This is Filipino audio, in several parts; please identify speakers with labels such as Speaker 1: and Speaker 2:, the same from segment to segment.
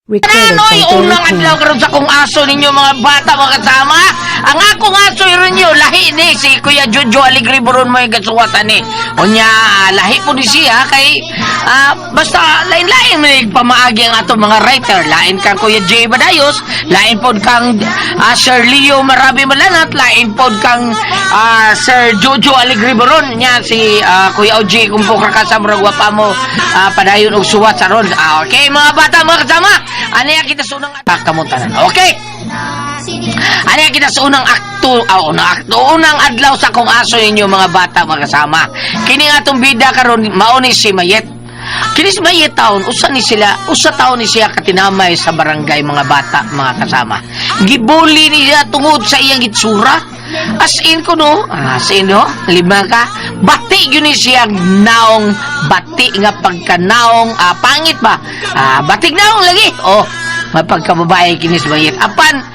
Speaker 1: Recorded by
Speaker 2: Unang
Speaker 1: Derek
Speaker 2: adlaw karon sa kong aso ninyo mga bata mga kasama. Ang akong aso rin nyo, lahi ni si Kuya Jojo Aligre Boron mo yung gasuwatan ni. Unya, lahi po ni siya kay basta lain-lain may pamaagi ang ato mga writer. Lain kang Kuya Jay Badayos, lain pod kang Sir Leo Marabi Malanat, lain pod kang Sir Jojo Aligre Boron. Nya si Kuya OJ kung po kakasama pa mo padayon og suwat sa ron. Okay mga bata mga kasama. Ano yan kita sa unang kamuntanan? Okay? Ano yan kita sa unang akto, unang adlaw sa kong aso ninyo mga bata mga kasama. Kini nga itong bida karon mauni si Mayet. Kini si Mayet taon, usa taon ni siya katinamay sa barangay mga bata mga kasama. Gibuli niya tungod sa iyang itsura. As in ko no, lima ka, bati yun ni siya naong, bati nga pagkanaong, pangit ba? Batik naong lagi. Oh, mapagkababae kinis bayit. Apan,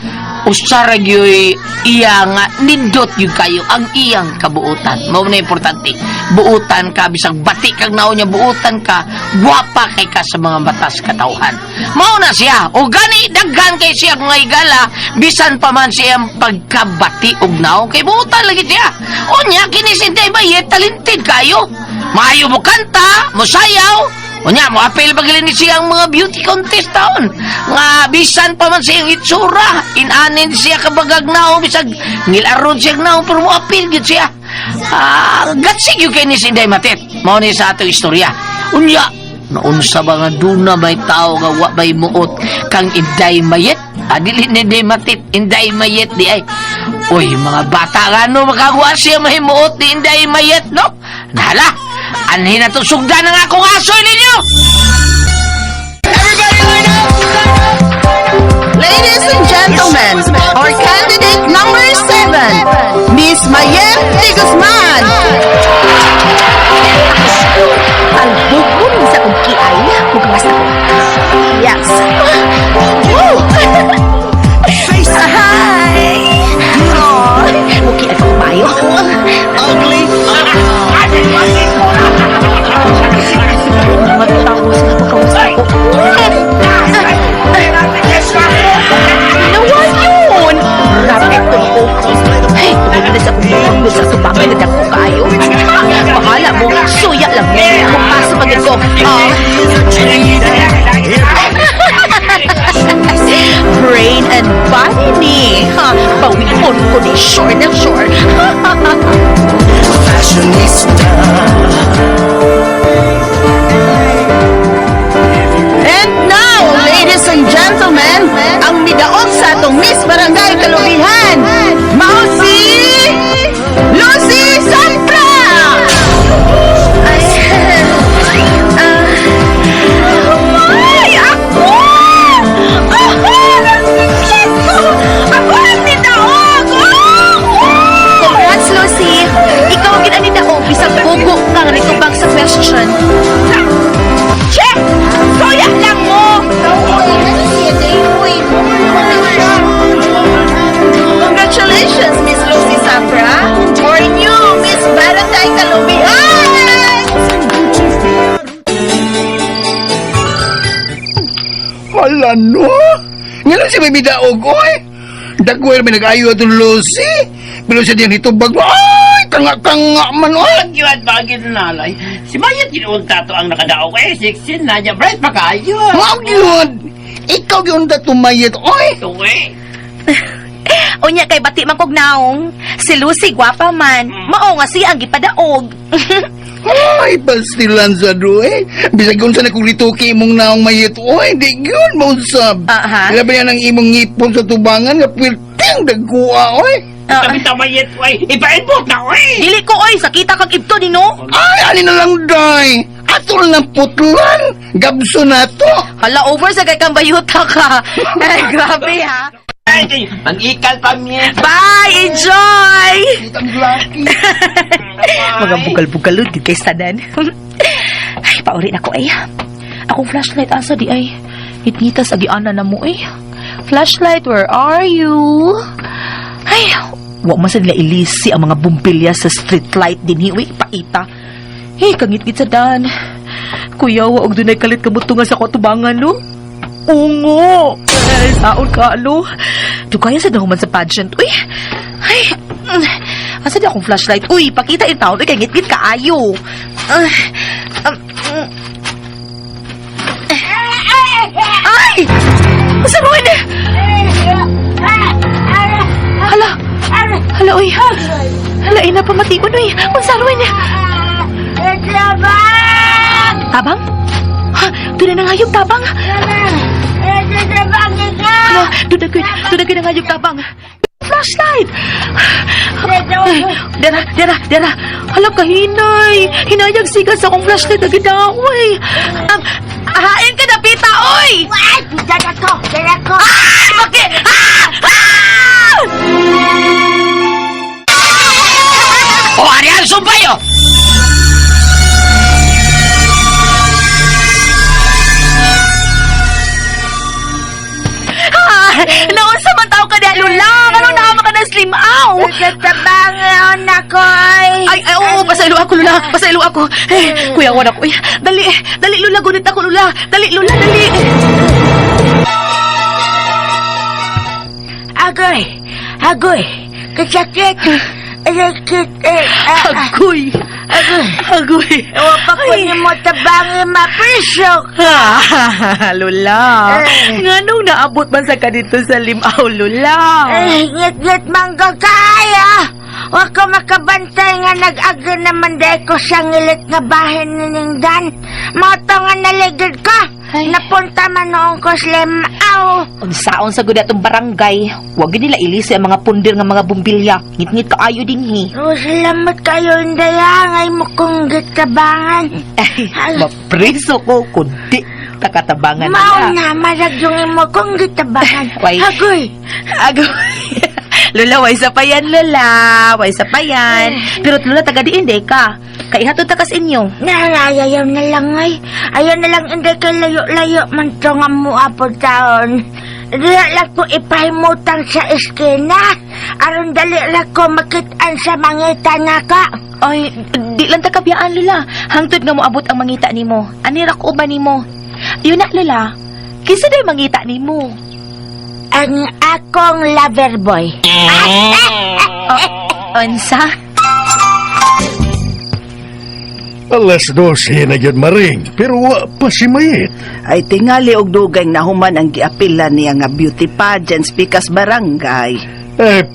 Speaker 2: usara gyoy iya nga nindot yun kayo ang iyang kabuutan. Mao na importante. Buutan ka, bisag batik kang naon niya, buutan ka, guwapa kay ka sa mga batas katauhan. Mao na siya. O gani, daghan kay siya mga igala, bisan pa man siyang pagkabati og naong, kay buutan lagi siya. O niya, kinisintay bayit, talented kayo. Maayo mo kanta, mo sayaw, o niya, mo apel bagilin ni siyang mga beauty contest taon. Nga, bisan pa man siyang itsura, inanin siya kabagag na, bisag nilaron siya na, pero mo apel gid siya. Gatsig yung kay ni Sinday Matit. Mao ni sa atong istorya. Unya, naunsa ba nga duna may tao nga wa may muot kang Inday Mayet? Dili ni Inday Matit, Inday Mayet di ay. Uy, mga bata nga no, makagawa siya may muot ni Inday Mayet, no? Nahala, anhin na to sugdan ng akong asoy ninyo!
Speaker 3: Ladies and gentlemen, our candidate number 7, Miss Mayet de Guzman.
Speaker 1: Ang bukod sa kong kiay, magkamas ako. Yes. Woo! Hi! Oh, okay ako mayo.
Speaker 3: Ugly.
Speaker 1: Magtawa sila pagkawas ako. Nawa yun! Rapid ko ko. Ay, tungkol na sa kumukong mo sa subakay na dako kayo. Bahala mo, suya lang mo. Kung paso pag ito. Brain and body ni. Pawipon ko ni short and short.
Speaker 3: Fashionista. And now, ladies and gentlemen, ang nidaog sa atong Miss Barangay Kalubihan, mao si Lucy Sampra! Ay, ako! Ako ang nidaog!
Speaker 1: Congrats, Lucy. Ikaw ang ginanidaog. Bisang bugo kang ritubang sa question.
Speaker 3: Che! Soya lang mo! Congratulations, Miss Lucy Sampra, for new Miss Barangay Kalubihan!
Speaker 4: Hala no? Ngayon si Baby Daog, oy! Dagwer may nag-ayo atong Lucy. Pero siya diyan hitubag mo, ay! Tanga-tanga man, oy!
Speaker 2: Pag-iwat bagay na nalay, si Mayet ginunta to ang nakadaog 16 na niya, bright pa kayo.
Speaker 4: Wow, yun! Ikaw yun na tumayit, oy!
Speaker 2: Tuwi.
Speaker 1: Unya kay bati man kog naong. Si Lucy gwapa man. Mao nga siya ang gipadaog.
Speaker 4: Ay, pastilan sa doy. Bisag kung saan akong rituki mong naong mayit, oy! Di yun, mausab.
Speaker 1: Aha.
Speaker 4: Labi yan ang imong ngipon sa tubangan, nga pilting dagkuha, oy!
Speaker 2: Sabi ta Mayet, way, ipainpot na, way.
Speaker 1: Dili ko oy, sakita kag ibto ni no.
Speaker 4: Ay, alin na lang, day! Atol ng putlan! Gabso na to!
Speaker 1: Hala over sa kay kang bayuta ka. Ay, grabe ha.
Speaker 2: Ay, mag-ikal pa miye.
Speaker 1: Bye, enjoy.
Speaker 4: Ang lucky!
Speaker 1: Mga bugal-bugalod di kay sadan. Ay, pauri na ko ay. Akong flashlight asa di ay. Itngitas agiana na mo ay. Flashlight, where are you? Ay, wa man sa nila ilisi ang mga bumbilya sa street light din hiwi, paita. Hey, kangit-git sa dan. Kuya, wa og dunay kalit kabutungan sa kotubangan, no? Ungo. Ay, saon ka, alo. Dugaya sa dahuman sa pageant. Uy. Ay. Asa di akong flashlight? Uy, pakita yung taon. Uy, kay ngit-ngit ka ayo. Ay! Asa mo yun? Hala. Hala, uy. Hala, ina pa matikon, uy. Asa mo yun? Tabang? Ha? Doon na nangayog tabang? Hala, doon na nangayog tabang. Flashlight! Dera. Hala, kahinay. Hinayag sigas akong flashlight na gidaway. Hain ka na, pita, oy!
Speaker 3: Dala ko!
Speaker 1: Ay, bakit?
Speaker 2: O, Ariel, sumpayo!
Speaker 1: Naon sa man tao ka di alulang? Ano naman ka na slim out?
Speaker 3: Nagtabangon ako
Speaker 1: Ay, oo, pasaylo ako, Lula. Pasaylo ako. Kuya, wala ko. Dali, Lula. Gunit ako, Lula. Dali, Lula, dali.
Speaker 3: Agoy! Kasakit!
Speaker 1: Agoy.
Speaker 3: Wapa ko ni mo tabangi mapisok!
Speaker 1: Lula. Nga nung naabot man sa kadito sa limaw, Lula.
Speaker 3: Ngit-ngit mangga kaya! Wa ko makabantay nga nag-aga naman dahil ko sa ngilit nga bahin nining Dan. Mato nga naligid ka! Napunta man noong ko slimaw!
Speaker 1: Unsaon sa gud atong barangay, wag nila ilisi ang mga pundir nga mga bumbilya. Ngit-ngit kaayo dinhi.
Speaker 3: Salamat kayo, Indaya. Ngay mo kong gitabangan.
Speaker 1: Mapriso ko kundi takatabangan
Speaker 3: Mao
Speaker 1: nila.
Speaker 3: na, marag yung imo kong gitabangan.
Speaker 1: Why?
Speaker 3: Agoy!
Speaker 1: Lula, way sa payan, Lula. Way sa payan. Pero Lula, taga diin day ka. Kay hatod ta kas inyo.
Speaker 3: Ayaw na lang ay. Ayaw na lang hindi kay layo-layo man to nga muapod taon. Diya lang ko ipahimutang sa eskina. Aron dali lang ko makitaan sa mangita nga ka.
Speaker 1: Ay, di lang ta kabiyaan, Lula. Hangtod nga moabot ang mangita nimo. Anirak uban nimo. Yun na, Lula. Kisa day mangita nimo.
Speaker 3: Ang akong lover boy.
Speaker 1: Onsa?
Speaker 4: Alas 12 na yun maring, pero wa pa si Mayit.
Speaker 5: Ay tingali og dugay na human ang giapilan niya nga beauty pageants pikas barangay.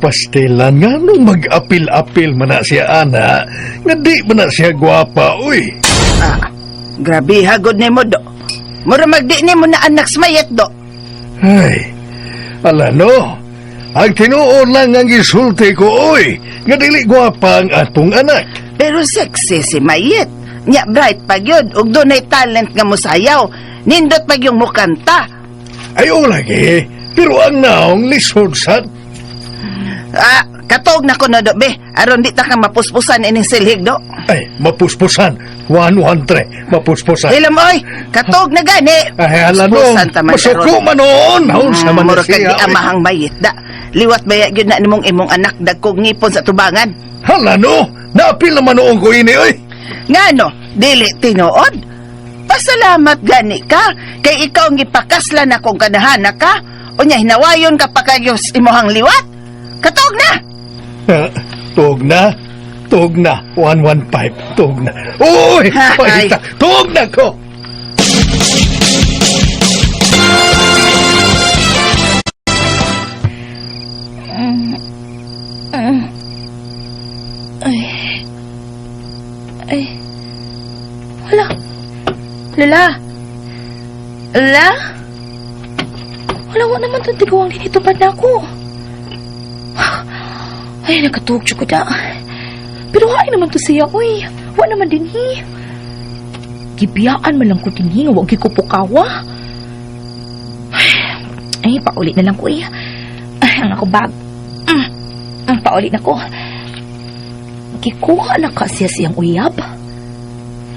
Speaker 4: Pastilan nga nung mag-apil-apil man na siya, ana, nga di man na siya gwapa, uy.
Speaker 5: Grabe hagod nimo do. Mura magdi nimo na anak sa mayet do.
Speaker 4: Ay, alano, ang tinuon lang ang gisulti ko, uy, nga dili gwapa ang atong anak.
Speaker 5: Pero sexy si mayet. Nya bright pag yun, ug dunay talent nga mosayaw. Nindot pag yung mukanta.
Speaker 4: Ay, o lagi, pero ang naong lisod sa...
Speaker 5: Katog na ko na do, be. Aron di ta ka mapuspusan ining silhig do.
Speaker 4: Ay, mapuspusan. 113, mapuspusan.
Speaker 5: Ilam oy, katog na gani.
Speaker 4: Ay, alano,
Speaker 5: Puspusan ta man
Speaker 4: masuko
Speaker 5: karon.
Speaker 4: man noon. Haun sa man
Speaker 5: Mura
Speaker 4: na
Speaker 5: kag
Speaker 4: siya,
Speaker 5: di
Speaker 4: uy.
Speaker 5: amahang mayit da. Liwat baya gyud na nimong imong anak dagkog ngipon sa tubangan.
Speaker 4: Halano, naapil naman noong ko ini, uy.
Speaker 5: Ngano, dili tinuod? Pasalamat gani ka, kay ikaw ang gipakaslan akong kadahana ka, o nya hinawayon ka pa kayos imuhang liwat? Katog na!
Speaker 4: Tug na. 115, tug na. Uy,
Speaker 5: Ay.
Speaker 4: pahita, tug na ko.
Speaker 1: Ay. Wala. Lula. Lula? Wala naman itong tigawang dito pa na ako. Ay, nagkatugyo ko da. Pero hain naman to siya, uy. Wala naman din hi. Gibiyaan man lang ko din hi. Huwag kikupukawa. Ay, paulit na lang ko eh. Ay, ang ako bag. Paulit na ko. Gikuha na kasi siyang uyab.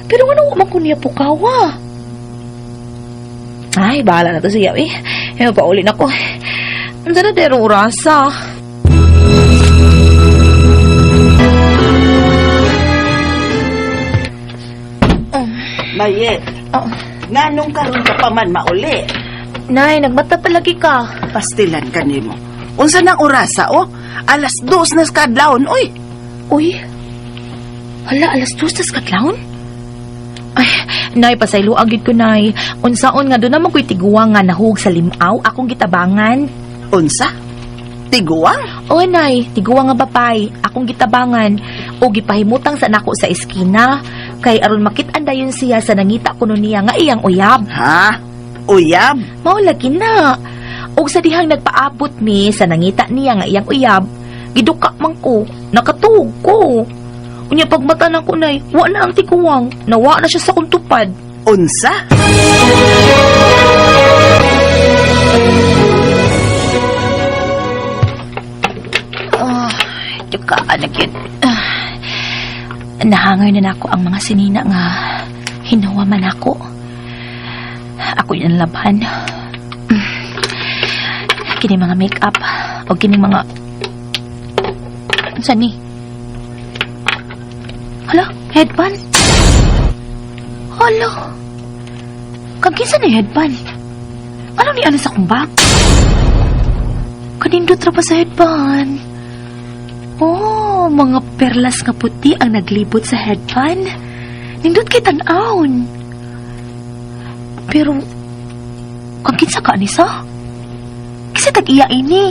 Speaker 1: Pero ano man ko niya pukawa? Ay, bahala na to siya eh. Eh, paulit na ko. Ang sana derong urasa.
Speaker 5: Mayet,
Speaker 1: Oh,
Speaker 5: nganong karon ka pa man mauli?
Speaker 1: Nay, nagmata palagi ka.
Speaker 5: Pastilan ka nimo. Unsa nang orasa, oh? 2:00 na sa kadlawon, oy.
Speaker 1: Uy. Hala, 2:00 kadlawon? Ay, nay, pasaylo agad ko, nay. Unsaon nga doon naman ko'y tiguang nga nahug sa limaw, akong gitabangan.
Speaker 5: Unsa? Tiguang?
Speaker 1: O, nay, tiguang nga bapay, akong gitabangan. O, gipahimutang sa nako sa eskina. Kay aron makit-an dayon siya sa nangita ko niya nga iyang uyab.
Speaker 5: Ha? Uyab?
Speaker 1: Maulagi na. O, sa dihang nagpaabot mi sa nangita niya nga iyang uyab, giduka man ko, nakatuog ko. Unya pagmata na ko, nay, wa na ang tiguang. Nawa na siya sa kuntupad.
Speaker 5: Unsa?
Speaker 1: Duka, anak yun. Nahangay na nako ang mga sinina nga hinawa man ako. Ako yung laban. Kini mga make-up o kini mga... Saan ni? Hala, headband? Hala. Kagisa na headband. Ano ni ano sa kumbag? Kanindot ra pa sa headband. Oh, mga perlas nga puti ang naglibot sa headband. Nindot kay tan-awon. Pero, kang kinsa ka, Anissa? Kasi tag-iya ini.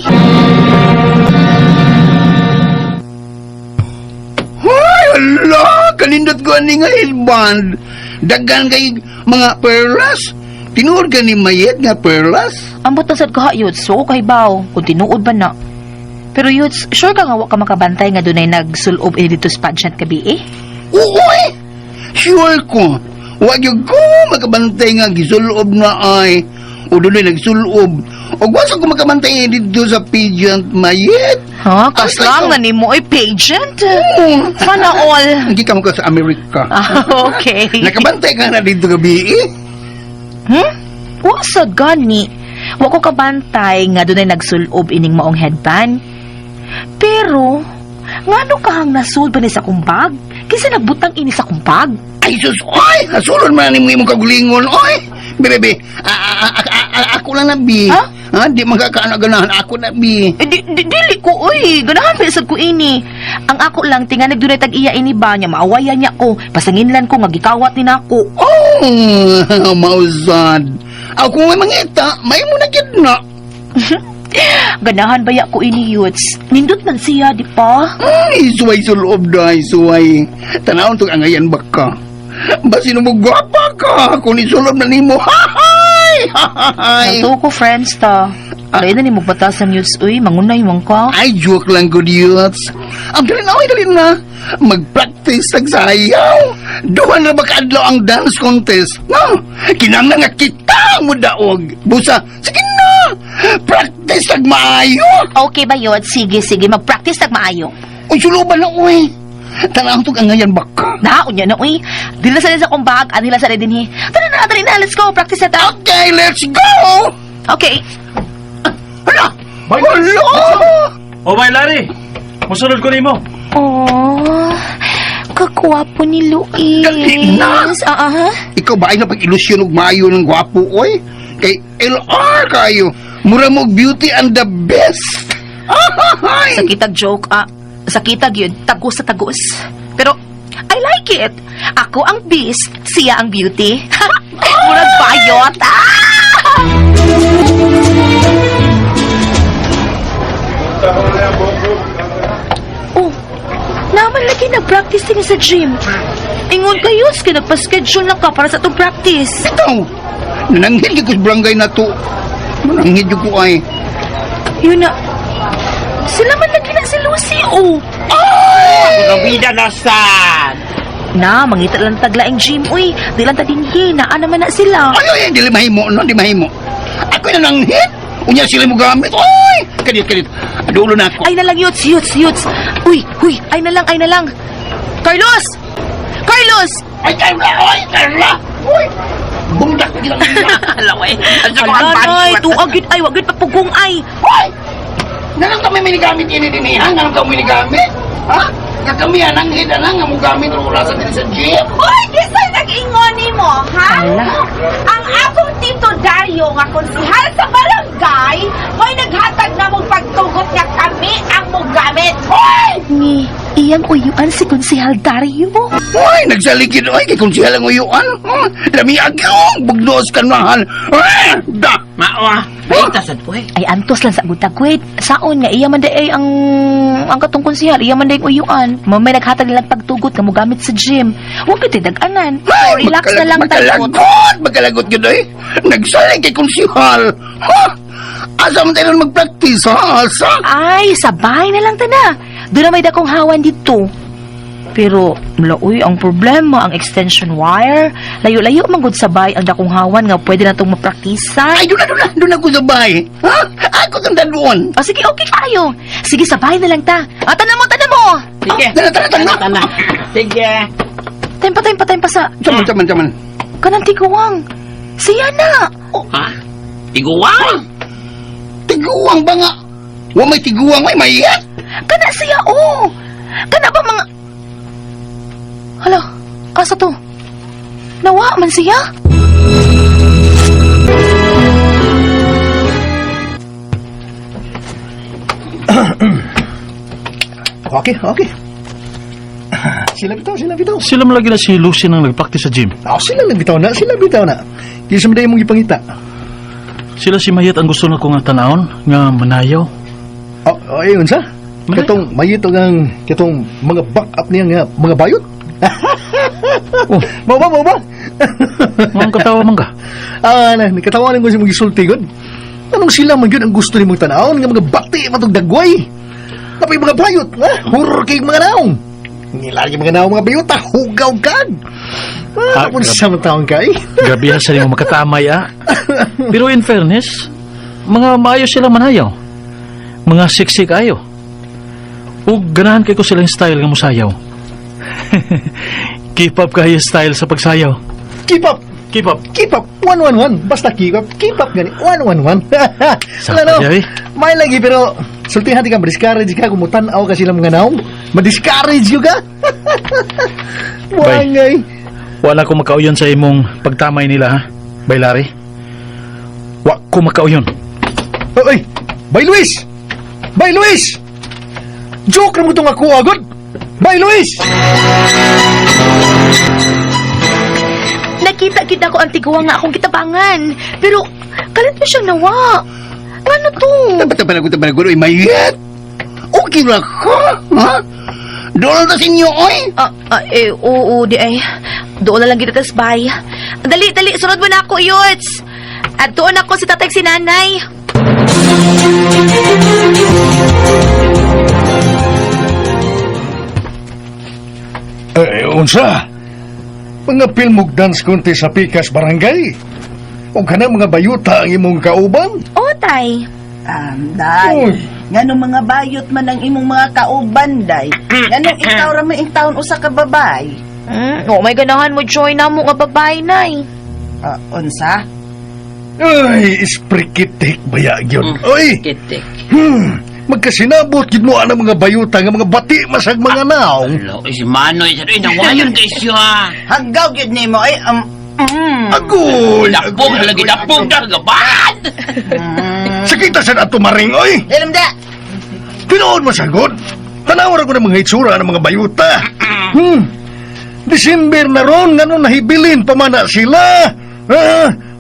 Speaker 4: Ay, ala! Kanindot ko ani nga headband. Dagan kay mga perlas. Tinuod ka ni mayet nga perlas.
Speaker 1: Ambot na sad ka, Yuts. So, kay Bao. Kung tinuod ba na. Pero, Yuts, sure ka nga wa ka makabantay nga dunay nagsulob dito sa pageant kabi eh?
Speaker 4: Uy! Sure ko. Wag yung ko makabantay nga gisulob na ay. O doon ay nagsulob. O wasa ko makabantay dito sa pageant mayet.
Speaker 1: Ha? Kaslang na ni mo ay pageant? Sana all.
Speaker 4: Hindi ka mo ka sa Amerika.
Speaker 1: Okay.
Speaker 4: Nakabantay ka na dito gabi eh.
Speaker 1: Wasad gani. Wa ko kabantay nga dunay nagsulob ining maong headband. Pero, ngano kahang nasul ba ni sa kumbag? Kasi nagbutang ini sa kumbag.
Speaker 4: Ay sus, oy! Nasulod man ni mo imong kagulingon, oy! Bebe, ako lang na, bi.
Speaker 1: Ha?
Speaker 4: Ha? Di magkakaano-ganahan, ako na, bi.
Speaker 1: Dili ko, uy. Ganahan pa isag ko ini. Ang ako lang, tinganig dunay tag-iya ini ba niya, maawayan niya ko. Pasanginlan ko, ngagikawat ni nako.
Speaker 4: Oh, mausad. Ako may mangita, may mo na na.
Speaker 1: Ganahan baya ko ini, Yuts. Nindot man siya, di pa?
Speaker 4: Ay, suway suloob na, suway. Tanawon to angayan baka. Basi mo gwapa ka, kung isulob na nimo. Hahay! Hahay!
Speaker 1: Nato ko, friends, ta. Kaya na ni mo batasan, Yuts. Uy, mangunay mong ka.
Speaker 4: Ay, joke lang ko, Diyos. Ang dali na. Mag-practice nagsayaw. Duha na ba kaadlaw ang dance contest? No, kinanglan nga kita mo daog. Busa, sige na. Practice nagmaayo.
Speaker 1: Okay ba, Yuts? Sige, mag-practice tag maayo.
Speaker 4: Uy, suluban na, uy. Tanang to ang ngayon baka.
Speaker 1: Naon niya na, uy. Dila sa sa kumbag, anila sa din hi. Tara na, let's go. Practice na ta.
Speaker 4: Okay, let's go.
Speaker 1: Okay.
Speaker 4: Hala! Hala!
Speaker 6: O bay Larry, musunod ko nimo.
Speaker 1: Oh, kakwapo ni Luis.
Speaker 4: Dali na. Ikaw ba ay napag-ilusyon og maayo ng gwapo, oy? Kay LR kayo. Mura mo og beauty and the best. Ay!
Speaker 1: Sakitag joke, sakitag yun, tagos sa tagos. Pero, I like it. Ako ang beast, siya ang beauty. Murag bayot. Oh, naman lagi nag-practice din sa gym. Ingon kayo, nagpa-schedule lang ka para sa itong practice.
Speaker 4: Ikaw, nananghid ko sa barangay na to. Nananghid ko ay.
Speaker 1: Yun na. Sila man lagi na si Lucy, oh.
Speaker 2: Gabida na sad.
Speaker 1: Na, mangita lang taglaing gym, uy. Di lang tadinhi, naa naman na sila.
Speaker 4: Ay, di mahimo, no? Di mahimo. Ako na nanghid. Unya sila mo gamit. Oy! Kadit. Adulo na ako.
Speaker 1: Ay na lang, Yuts. Uy, ay na lang. Carlos!
Speaker 4: Ay, Carla! Uy! Bundak ko gilang nila.
Speaker 2: Alaway.
Speaker 1: Alanay, tuagit ay, wagit papugong ay.
Speaker 4: Uy! Nalang kami minigamit ini din eh, ha? Nalang kami minigamit? Ha? Nga kami anang hida na nga mo gamit ang ulasan din sa jeep.
Speaker 3: Hoy, di sa'y nag-ingoni mo, ha?
Speaker 1: Ala.
Speaker 3: Ang akong Tito Dario nga konsihal sa barangay, mo'y naghatag na mong pagtugot nga kami ang mong gamit. Hoy!
Speaker 1: Ni, iyang uyuan si Konsihal Dario.
Speaker 4: Uy, nagsaligid oy kay kung siya lang uyuan. Dami agyong bugnos kanmahan. Da.
Speaker 2: Mawa, paitasan po eh.
Speaker 1: Ay, antos lang sa agutagwit. Saon nga, iya man day ay ang katong konsihal, iya man day ang uyuan. Mamay naghatag nilang pagtugot nga mo gamit sa gym. Huwag ka tidaganan.
Speaker 4: Ay,
Speaker 1: Relax na lang tayo.
Speaker 4: magkalagot yun oy. Nagsalig kay kung sihal. Ha? Asa man tayo mag-practice ha? Asa?
Speaker 1: Ay, sabay na lang tana. Doon na may dakong hawan dito. Pero, mlaoy, ang problema, ang extension wire. Layo-layo manggod sabay ang dakong hawan nga pwede na itong mapraktisa.
Speaker 4: Ay, doon ako sabay. Ha? Ako tanda doon.
Speaker 1: O sige, okay tayo. Sige, sabay na lang ta. Tanan mo.
Speaker 2: Sige.
Speaker 4: Tara.
Speaker 2: Sige.
Speaker 1: Time pa sa...
Speaker 4: Caman.
Speaker 1: Kanang tiguang. Siya na.
Speaker 2: Ha? Iguwang?
Speaker 4: Tiguang ba nga? Wa may tiguang, may mayat.
Speaker 1: Kana siya, oh. Kana ba mga... Hala, asa to? Nawa man siya?
Speaker 7: Okay. Sila bitaw.
Speaker 6: Sila malagi na si Lucy nang nagpractice sa gym.
Speaker 7: Sila bitaw na. Kaya sa mga mong ipangita.
Speaker 6: Sila si Mayet ang gusto na ko nga tanahon, nga manayaw.
Speaker 7: Ayun sa.
Speaker 6: Manayaw.
Speaker 7: Katong mayito katong mga back-up niya nga, mga bayot. Mau ba?
Speaker 6: Mga katawa man ka.
Speaker 7: Nakatawanan ko si mga isultigod. Anong sila man yun ang gusto ni mong tanahon, nga mga bakti matong dagway. Tapos mga bayot, horror kay mga naong. Nilagi mga naong mga bayot, hugaw kag. Kung sa mga taong kay.
Speaker 6: Grabe sa mo makatamay Pero in fairness, mga maayos sila manayaw. Mga sexy kayo. O ganahan kay ko silang style nga musayaw. Keep up kayo style sa pagsayaw.
Speaker 7: Keep up. 111. Basta keep up gani. 111.
Speaker 6: Sakto, Jerry.
Speaker 7: May lagi pero sultihan ka ma-discourage ka kung mutanaw ka sila mga naong. Ma-discourage yun ka.
Speaker 6: Bay.
Speaker 7: Wangay.
Speaker 6: Wala ko makauyon sa imong pagtamay nila, ha? Bailari. Wa ko makauyon.
Speaker 7: Oy, Bay Luis! Joke na mo itong ako agad. Bay Luis!
Speaker 1: Nakita ko ang tiguang nga akong kitabangan. Pero, kalit mo siyang nawa. Ano to?
Speaker 4: Tapat ko, mayat. Okay na ko, ha? Doon na sa inyo, oy.
Speaker 1: Oo, di ay. Doon na lang kita tas bay. Dali, sunod mo na ako, Yots. At doon ako si tatay si nanay.
Speaker 7: Unsa? Mga pilmog dance contest sa Pikas Barangay. O ka na mga bayuta ang imong kauban?
Speaker 1: Oo, tay.
Speaker 5: Day.
Speaker 7: Uy.
Speaker 5: Ngano mga bayot man ang imong mga kauban, day. Ngano ikaw ra may taon usa ka babay.
Speaker 1: May ganahan mo join na mo nga babae, nay.
Speaker 5: Unsa?
Speaker 7: Ay, isprikitik baya yun. Oy!
Speaker 2: Kitik.
Speaker 7: Magkasinabot gid mo ang mga bayuta nga mga bati masag mga naong.
Speaker 2: Hello, si Manoy. Nawayon kay siya.
Speaker 5: Hanggaw gid nimo ay
Speaker 7: Agoy!
Speaker 2: Dapog, lagi dapog na. Gabat!
Speaker 7: Sakita sa nato maring, oy!
Speaker 5: Ilam da.
Speaker 7: Pinoon masagot. Tanawar ko ng mga itsura ng mga bayuta. December na ron, nga nung nahibilin pamana sila.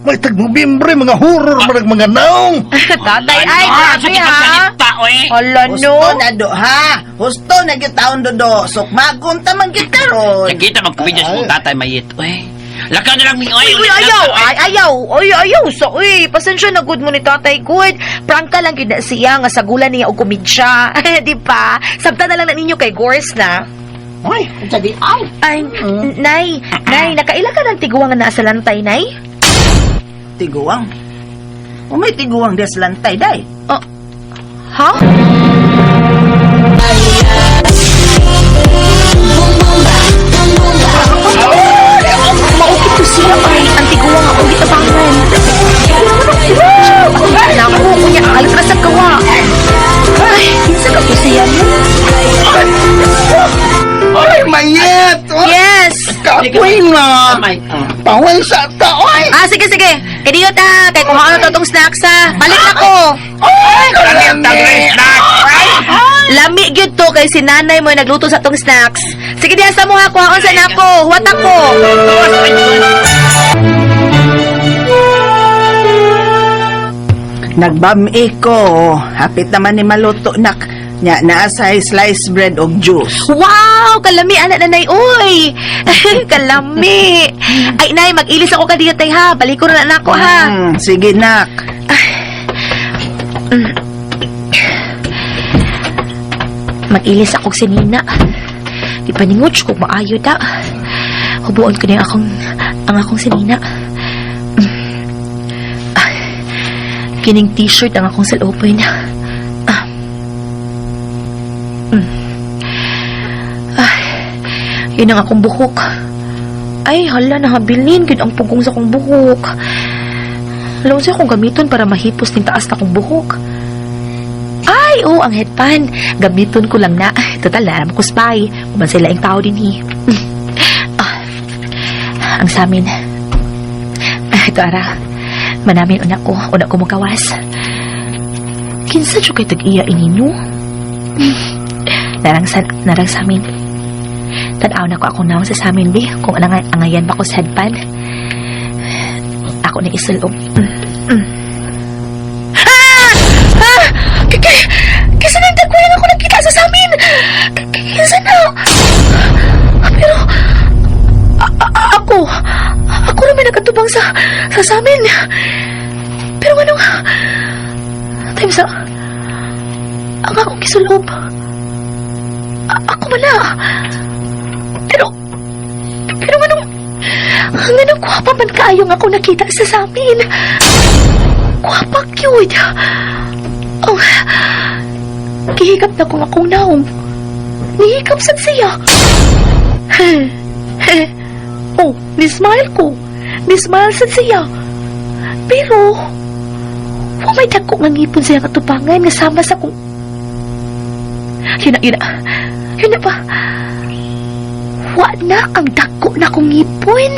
Speaker 7: May tag-Novembre, mga horror, mga naong.
Speaker 1: Tatay, ay, grabe ha. Hala, no.
Speaker 5: Husto na do ha. Husto na gyud taon do. Sukmagon ta man kita ron.
Speaker 2: Nakita magpapidya sa mong tatay mayit. Uy, lakaw na lang mi.
Speaker 1: Uy, ayaw. So, pasensya na good mo ni tatay, good. Prangka lang gid na siya nga sagulan niya o komedya. Di ba? Sabta na lang na ninyo kay Gores na.
Speaker 2: Uy, sabi ay.
Speaker 1: Ay, nay, nakaila ka ng tiguang nga nasa lantay, nay?
Speaker 5: Tiguang. May tiguang des lantay day.
Speaker 1: Ha? Maukit ko siya ay ang tiguang akong gitabangan. Naku, kunya, alas na sa kawa. Ay, kinsa ka po siya mo?
Speaker 4: Apoy na. Pawal sa taoy.
Speaker 1: Ah, sige, sige. Kadiyot kay kung ano to tong snacks Balik na ko.
Speaker 4: Ay,
Speaker 1: Lami gyud to kay si nanay mo yung nagluto sa tong snacks. Sige diha sa mo ha, kuhaon sa nako. Huwat ako.
Speaker 5: Nagbami ko. Hapit naman ni maluto nak. Nya naasay sliced bread og juice.
Speaker 1: Wow, kalami anak nanay oy. Kalami. Ay nay, mag-ilis ako kadiyot tay ha. Balik ko na nako ha.
Speaker 5: Sige nak.
Speaker 1: Mag-ilis ako si Nina. Di paningot ko maayo da. Hubuon ko na yung ang akong si Nina. Kining t-shirt ang akong salopin. Yun ang akong buhok. Ay, hala, nahabilin. Yun ang pugong sa akong buhok. Alam siya akong gamiton para mahipos ng taas na akong buhok. Ay, oo, ang headband. Gamiton ko lang na. Total, alam ko spy. Kuman sila yung tao din ang samin. Ito, ara. Manamin una ko magawas. Kinsa siya kayo tag-iya ininyo? Narang samin. Tanaw na ko ako naon sa samin, bi. Kung angayan ba ko sa headband. Ako na isulog. Kisa na dagwayan ako nakita sa samin. Kisa na. Pero, ako naman nagkatubang sa samin. Pero anong, time sa, ang akong kisulob. Ako mala. Pero anong kwapa man kaayong ako nakita sa samin. Kwapa cute. Oh, gihikap na kung akong naong. Nihikap sa siya. Oh, nismile ko. Nismile sa siya. Pero, may dako nga ngipon siya katubangan nga sama sa kong... Yun na ba? Wa na ang dako na kong ngipon.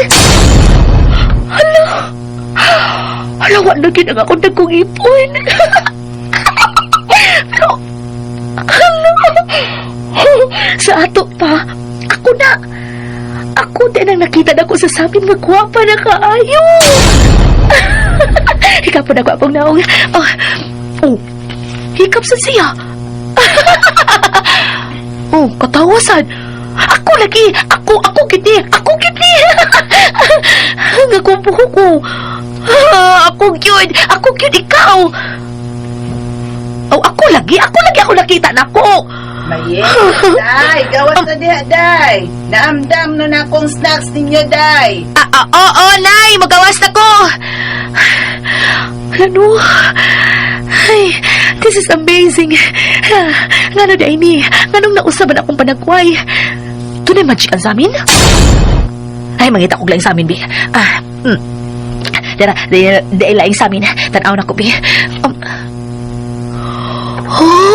Speaker 1: Hala, wa na ginang ako dagkong ngipon. Pero, hala, sa ato pa, ako din ang nakita na ko sa samin nga gwapa na kaayo. Hikap na ko akong naong. Hikap sa siya. Katawasan. Ako lagi. Ako gini. Nga kumpuho ko. Ako yun ikaw. Ako lagi ako nakita na ko.
Speaker 5: Maye, day, gawas na diha, day. Naamdam no na akong snacks ninyo, day.
Speaker 1: Oo, nay, magawas na ko. Ano? Ay, this is amazing. Ngano day ni? Nganong nausaban akong panagway? Tunay magic ang samin? Ay, mangita ko lang samin, bi. Dahil laing samin. Tanaw na ko, bi.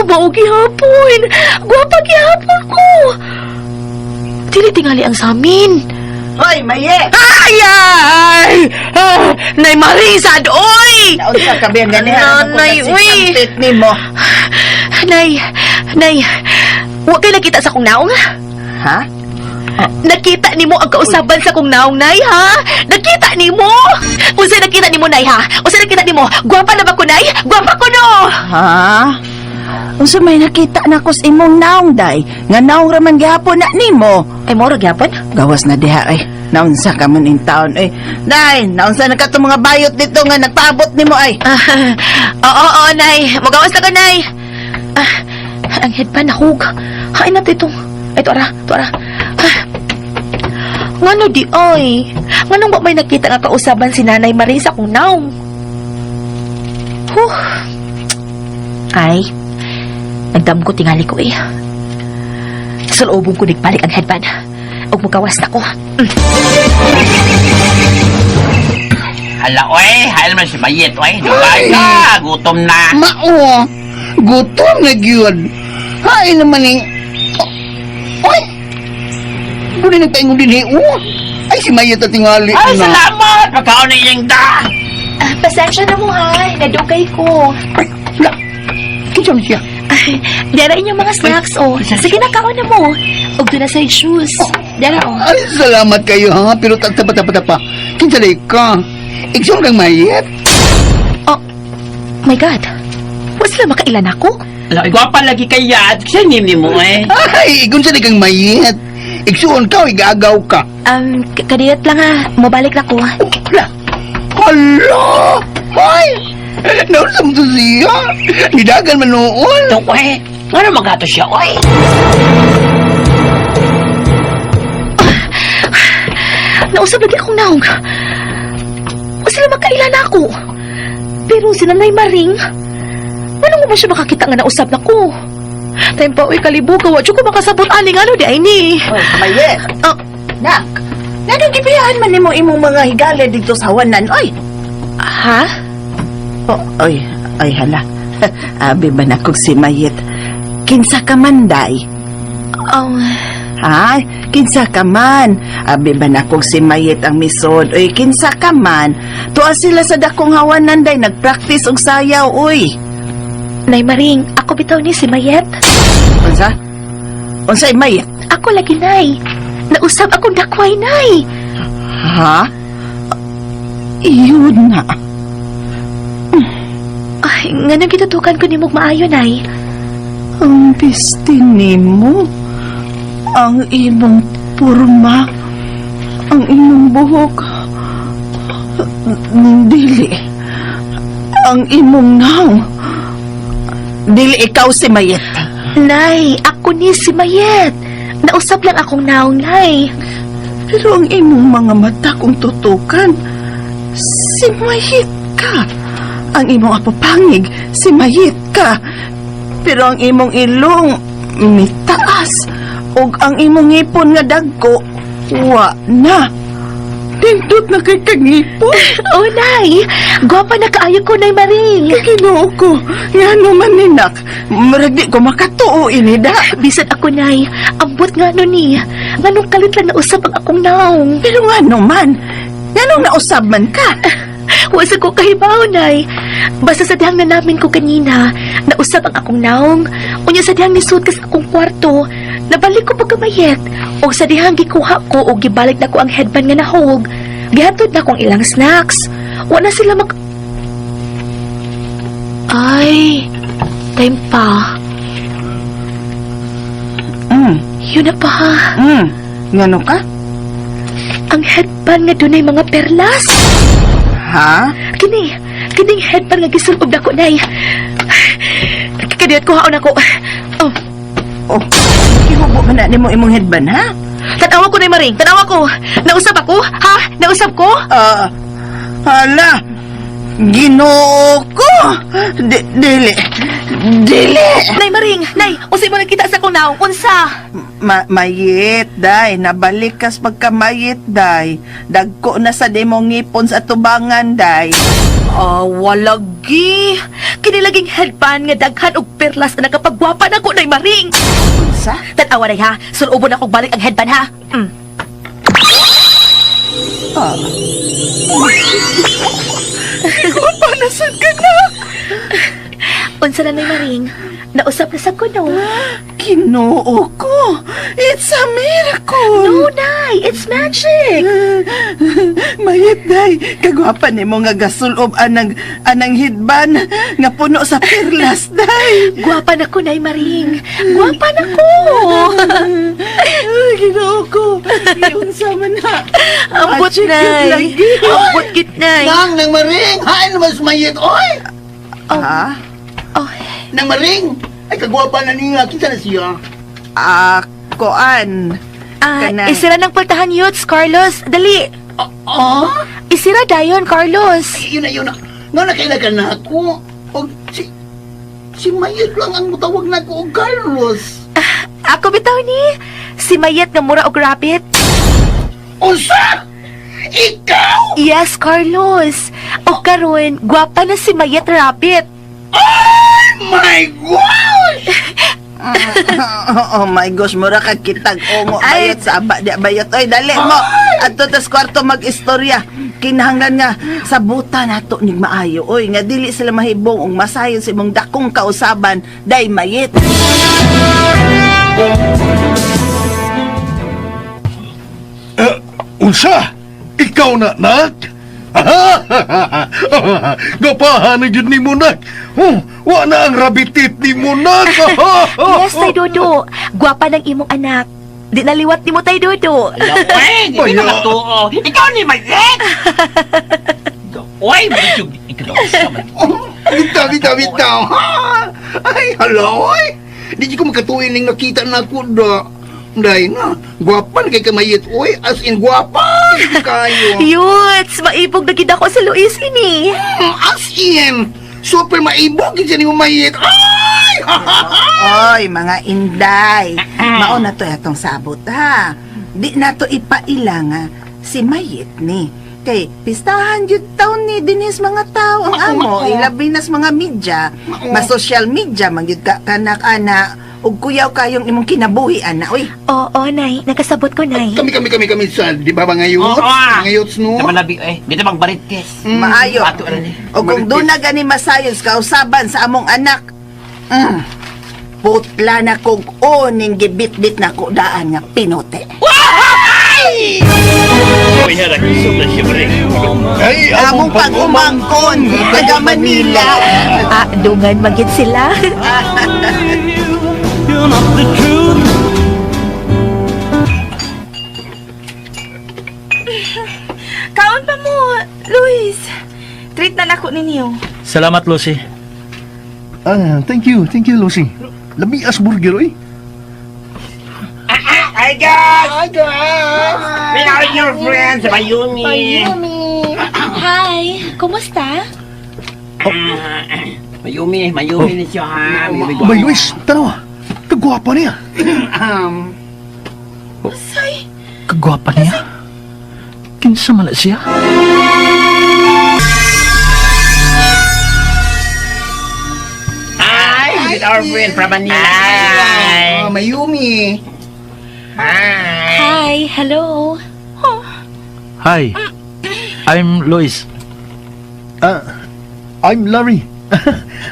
Speaker 1: Mao gihapon. Gwapa gihapon ko. Dili tingali ang samin.
Speaker 5: Hoy, Maye!
Speaker 1: Ay! Nay Marisa, oy!
Speaker 5: Naunsa ka ba yan ganihan?
Speaker 1: Nay, uy!
Speaker 5: Ni mo.
Speaker 1: Nay, huwag kayo nakita sa kong naong,
Speaker 5: Ha?
Speaker 1: Nakita ni mo ang kausaban sa kong naong, nay, ha? Nakita ni mo? Unsa nakita ni mo, nay, ha? Unsa nakita ni mo? Gwapa na ba ko, nay? Gwapa ko, no?
Speaker 5: Ha? Unsa may nakita na ko sa imong naong, day? Nga naong raman gihapon na nimo.
Speaker 1: Ay, moro gyapon?
Speaker 5: Gawas na diha, ay. Naunsa ka man in town, ay. Day, naunsa na ka itong mga bayot dito nga nagpaabot nimo, ay.
Speaker 1: Oo, nay. Magawas na ka, nay. Ang headband nahug. Hain natin itong... Ito, ara. Ngano di, ay. Nganong ba may nakita nga kausaban si Nanay Marisa kung naong? Ay, nagdam ko tingali ko eh. Sa loobong ko nagbalik ang headband. Huwag mo gawas na ko.
Speaker 2: Hala, oy. Hala man si Bayet, oy. Dugay ka. Gutom na.
Speaker 4: Mao, gutom na gyud. Hain naman Oy! Doon nagpaingon din Ay, si Mayet at tingali
Speaker 2: Ay,
Speaker 4: na.
Speaker 2: salamat! Pagkaon na iyong da!
Speaker 1: Pasensya na mo, ha. Nadugay ko.
Speaker 4: Ay, sila. Kinsa man siya?
Speaker 1: Dara inyong mga snacks, oh. Sige na, kaon na mo. Ug doon na sa juice. Dara, oh.
Speaker 4: Ay, salamat kayo ha. Pero tapa. Kinsa day ka? Ikson kang Mayet?
Speaker 1: Oh, my God. Was sila makailan ako?
Speaker 2: Ala, igwapa lagi kaya at siya nimi mo eh.
Speaker 4: Ay, kinsa day kang Mayet? Ikson ka, igagaw ka.
Speaker 1: Kadiyat lang, ha. Mabalik na ko.
Speaker 4: Hala! Hala! Ay! Nausap mo siya. Nidagan man noon.
Speaker 2: Ito eh. Ano magato siya, oy?
Speaker 1: Nausap lagi akong naong. Was sila makailan ako. Pero sila na'y maring. Ano mo ba siya makakita nga nausap na ko? Time pa, uy, kalibugaw. Wadyo ko makasabot aling ano di ay ni.
Speaker 5: Oh, Mayet.
Speaker 1: Ah,
Speaker 5: Nak, nanong gibiyahan man nimo imong mga higala dito sa hawanan, oy.
Speaker 1: ha?
Speaker 5: Oh, oy, ay hala. Abi ba na kog si Mayet? Kinsa ka man, day? Ay, kinsa ka man? Abi ba na kog si Mayet ang misod? Oy, kinsa ka man? Tuwa sila sa dakong hawanan, day. Nagpractice og sayaw, oy.
Speaker 1: Nay Maring, ako bitaw ni si Mayet.
Speaker 5: Unsa? Unsay Mayet?
Speaker 1: Ako lagi, Nay. Nausap akong dakway, Nay.
Speaker 5: Ha? Iyon na.
Speaker 1: Ay, nga nang gitutukan ko ni mong maayo, Nay.
Speaker 5: Ang pisti nimo, ang imong purma, ang imong buhok, dili, ang imong naong. Dili ikaw si Mayet.
Speaker 1: Nay, ako ni si Mayet. Nausap lang akong naong, Nay.
Speaker 5: Pero ang imong mga mata kung tutukan, si Mayet ka. Ang imong apapangig, si Mayet ka. Pero ang imong ilong, mitaas. Og ang imong ngipon nga dagko, wa na. Tindot na kay kangipon.
Speaker 1: Oh, Nay. Gwapa na kaayo ko, Nay Maring.
Speaker 5: Ginoo ko, nga naman ninak. Marag di ko makatuo inida.
Speaker 1: Bisan ako, Nay. Ambot nga no ni. Nganong kalit lang nausap ang akong naong.
Speaker 5: Pero nga naman, nga nung nausab man ka.
Speaker 1: Wasa ko kahibaw, Nay. Basta sa dihang na namin ko kanina, nausap ang akong naong. Unya sa dihang nisud ka sa akong kwarto, nabalik ko pagkamayet. O sa dihang gikuha ko o gibalik na ko ang headband nga nahog. Gihatod na kong ilang snacks. Wala sila Ay, time pa. Yun na pa, ha?
Speaker 5: Ngano ka?
Speaker 1: Ang headband nga dunay mga perlas.
Speaker 5: Ha?
Speaker 1: Kining headband nga gisulob na ko, Nay. Kadiyat ko haon ako. Oh,
Speaker 5: Oh, kihubo man na nimo imong headband, ha?
Speaker 1: tanawa ko, Nay Maring. Tanawa ko. Nausap ako? Ha? Nausap ko?
Speaker 5: Hala, Ginoo ko! Dili.
Speaker 1: Nay Maring, Nay, unsay mo nakita sa kunaw? Unsa?
Speaker 5: Mayit, day. Nabalik kas pagkamayit, day. Dagko na sa demong ngipon sa tubangan, day.
Speaker 1: Walagi. Kinilaging headband nga daghan og perlas na nakapagwapa na ko, Nay Maring.
Speaker 5: Sa?
Speaker 1: Tanawa, Nay, ha? Sulubon ako balik ang headband, ha?
Speaker 5: Panasan ka na!
Speaker 1: Unsa na, Nay Maring? Nausap na sa kuno.
Speaker 5: Ginoo ko! It's a miracle!
Speaker 1: No, Nay. It's magic.
Speaker 5: Mayit, day. Kagwapa ni mo nga gasulob anang hidban nga puno sa perlas, day.
Speaker 1: Gwapa na ko, Nay Maring. Gwapa na ko.
Speaker 5: Ginoo ko! Iunsa man na!
Speaker 1: Ambot,
Speaker 5: Achik,
Speaker 1: Nay.
Speaker 5: lagi.
Speaker 1: Ambot, git, Nay.
Speaker 4: Nang maring! Hain naman sa Mayet, oy!
Speaker 5: Ha?
Speaker 1: Oh,
Speaker 4: Nang maring! Ay, kagwapa na niya. Kinsa na siya?
Speaker 5: Koan. Kana.
Speaker 1: isira ng pultahan youths, Carlos. Dali. Isira dayon, Carlos.
Speaker 4: Yun na. Nga nakailagan na ako. O, si Mayet lang ang mutawag na ko, Carlos.
Speaker 1: Ako bitaw ni. Si Mayet nga mura og rapid.
Speaker 4: Usa! Ikaw!
Speaker 1: Yes, Carlos. O karon, gwapa na si Mayet rapid.
Speaker 4: Oh my gosh!
Speaker 5: Oh my gosh, mura ka kitag ongo bayot sa aba di bayot. Oy, dali mo. Adto tas kwarto mag-istorya. Kinahanglan nga sabutan nato ning maayo. Oy, nga dili sila mahibong og masayon sa imong dakong kausaban day mayit.
Speaker 7: Unsa? Ikaw na, nak? Gapahan na yun ni mo, nak. Wa na ang rabitit ni mo, nak.
Speaker 1: Yes, Tay Dodo. Gwapa ng imong anak. Di naliwat ni mo, Tay Dodo.
Speaker 2: Uy, hindi
Speaker 7: Baya.
Speaker 2: ka matuo. Ikaw ni Mayet! Uy, medyo ikaw sa man.
Speaker 4: Bitaw. Ay, hello, ay. Di ko makatuwin ning nakita na ko da. Day na, gwapan kay kamayit, oy, as in gwapan kayo.
Speaker 1: Yuts, maibog na gid ako sa Luis ini.
Speaker 4: As in, super maibog yun siya ni Umayit. Ay!
Speaker 5: Oy, mga inday. Mao na to atong sabot ha. Di na to ipaila nga si mayit ni. Kay pistahan jud taon ni dinis mga tao ang amo, ilabi nas mga media, mas social media man gyud ka kanak-ana ug kuyaw kayong imong kinabuhian na oy.
Speaker 1: Oo, Nay. Nagkasabot ko, Nay.
Speaker 4: Kami sa, di ba mga yot? Mga yots, no?
Speaker 2: Naman labi, eh. Dito bang barites.
Speaker 5: Maayo.
Speaker 2: Bato na ni.
Speaker 5: O kung doon na gani masayos kausaban sa among anak, putla na kong oning gibit-bit na ko daan nga pinote.
Speaker 7: Ay,
Speaker 5: Among pag-umangkon, taga Manila.
Speaker 1: Dungan magit sila.
Speaker 3: Kaon pa mo, Luis. Treat na nako ninyo.
Speaker 6: Salamat, Lucy.
Speaker 7: Thank you, Lucy. Lamias burger, oy.
Speaker 2: Hi, guys! We are your friends, Mayumi.
Speaker 1: Hi, kumusta?
Speaker 2: Mayumi ni siya, ha?
Speaker 7: Bay, Luis, tanawa. Kagwapa niya.
Speaker 6: Kagwapa niya. Kinsa man na siya?
Speaker 2: Hi, this is our friend from Manila. Hi.
Speaker 4: Mayumi.
Speaker 2: Hi.
Speaker 1: Hi, hello.
Speaker 6: Hi. I'm Lois.
Speaker 7: I'm Larry.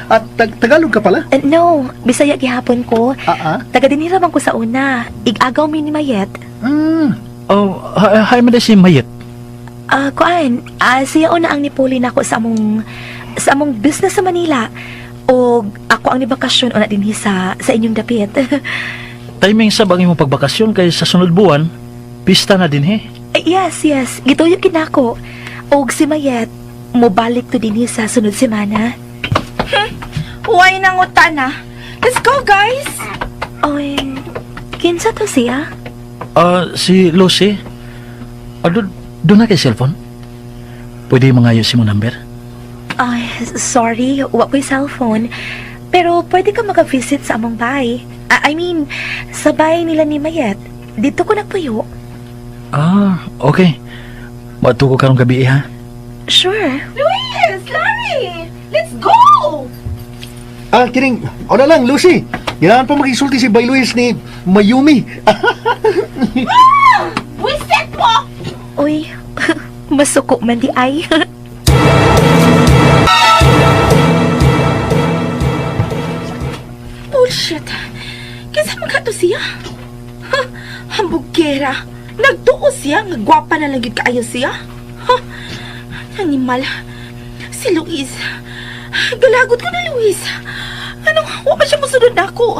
Speaker 7: At Tagalog ka pala?
Speaker 1: No, Bisaya gihapon ko. Taga dinira man ko sa una. Igagaw mi ni Mayet.
Speaker 6: Oh, hi man si Mayet.
Speaker 1: Kuan, siya una ang nipuli nako sa among business sa Manila. O ako ang nibakasyon una dinhi sa inyong dapit.
Speaker 6: Timing sa bang imong pagbakasyon kay sa sunod buwan, pista na din he.
Speaker 1: Yes. Gituyo kinako. Og si Mayet, mobalik to dinhi sa sunod semana.
Speaker 3: Huwag nang utana. Let's go, guys.
Speaker 1: Oy, kinsa to siya?
Speaker 6: Si Lucy. Doon na kay cellphone? Pwede mangayos si mo number?
Speaker 1: Ay, sorry, wa ko'y cellphone. Pero pwede ka maka-visit sa among bahay. I mean, sa bahay nila ni Mayet. Dito ko nagpuyo.
Speaker 6: Okay. Matuko karong gabi ha?
Speaker 1: Sure.
Speaker 3: Luis, Larry, let's go.
Speaker 7: Kiring. O na lang, Lucy. Ganahan pa makisulti si Bay Luis ni Mayumi.
Speaker 3: Wiset mo.
Speaker 1: Uy, masuko man di ay.
Speaker 3: Bullshit. Kinsa man ka to siya? Hambugera. Nagtuo siya, nga gwapa na lang yun kaayo siya. Animal. Si Luis. Galagot ko na, Luis. Wa pa siya musunod na ako.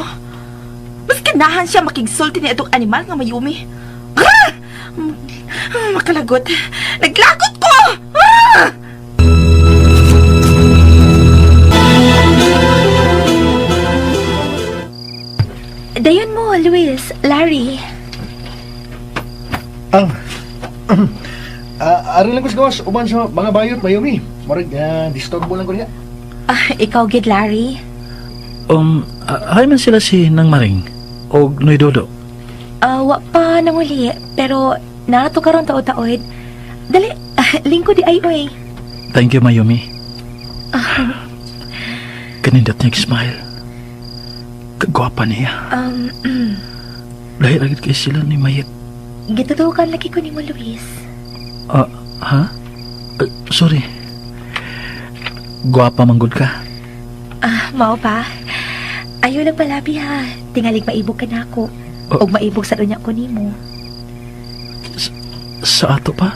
Speaker 3: Mas ganahan siya makigsulti na itong animal nga Mayumi. Makalagot. Naglagot ko!
Speaker 1: Dayon mo, Luis, Larry.
Speaker 7: Arin lang ko sa gawas, uman sa mga bayot, Mayumi. Marag, disturb mo lang ko niya.
Speaker 1: Ikaw gid, Larry.
Speaker 6: Hi man sila si Nang Maring o Noy Dodo.
Speaker 1: Wa pa nanguli, pero nato karon taod-taod. Dali, lingko di ay oy.
Speaker 6: Thank you, Mayumi. Kanindot niyag smile. Kagwapa niya. Dahil agad kay sila ni Mayet.
Speaker 1: Gitutukan lagi ko ni mo, Luis.
Speaker 6: Ha? Sorry. Gwapa manggod ka.
Speaker 1: Mao pa. Ayaw lang palabi ha. Tingalig maibog ka na ako.
Speaker 6: Oh.
Speaker 1: O maibog sa dunya ko nimo.
Speaker 6: Sa ato pa?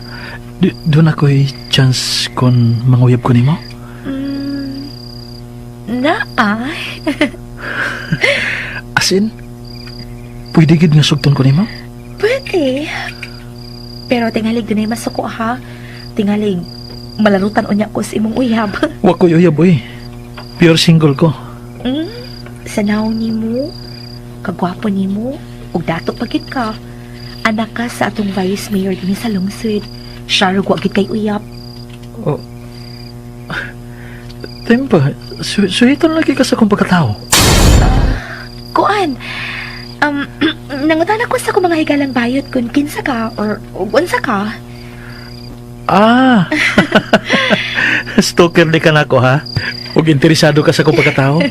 Speaker 6: Doon ako'y chance kon manguyab ko nimo? As in, pwede gid nga sugton ko nimo?
Speaker 1: Pwede. Pero tingalig din ay masuko ha. Tingalig malarutan unya ko sa imong uyab.
Speaker 6: Wa ko'y uyab oy. Pure single ko.
Speaker 1: Sanaw nimo, kagwapo nimo, ug dato pagit ka. Anak ka sa atong vice mayor din sa lungsod. Siya ug wa gid kay uyab.
Speaker 6: Oh. Tempa, suhiton lagi ka sa kong pagkatao.
Speaker 1: Kuan, nangutan ako sa kung mga higalang bayot kung kinsa ka or unsa ka.
Speaker 6: Stalker di ka na ako, ha? Huwag interesado ka sa kong pagkatao.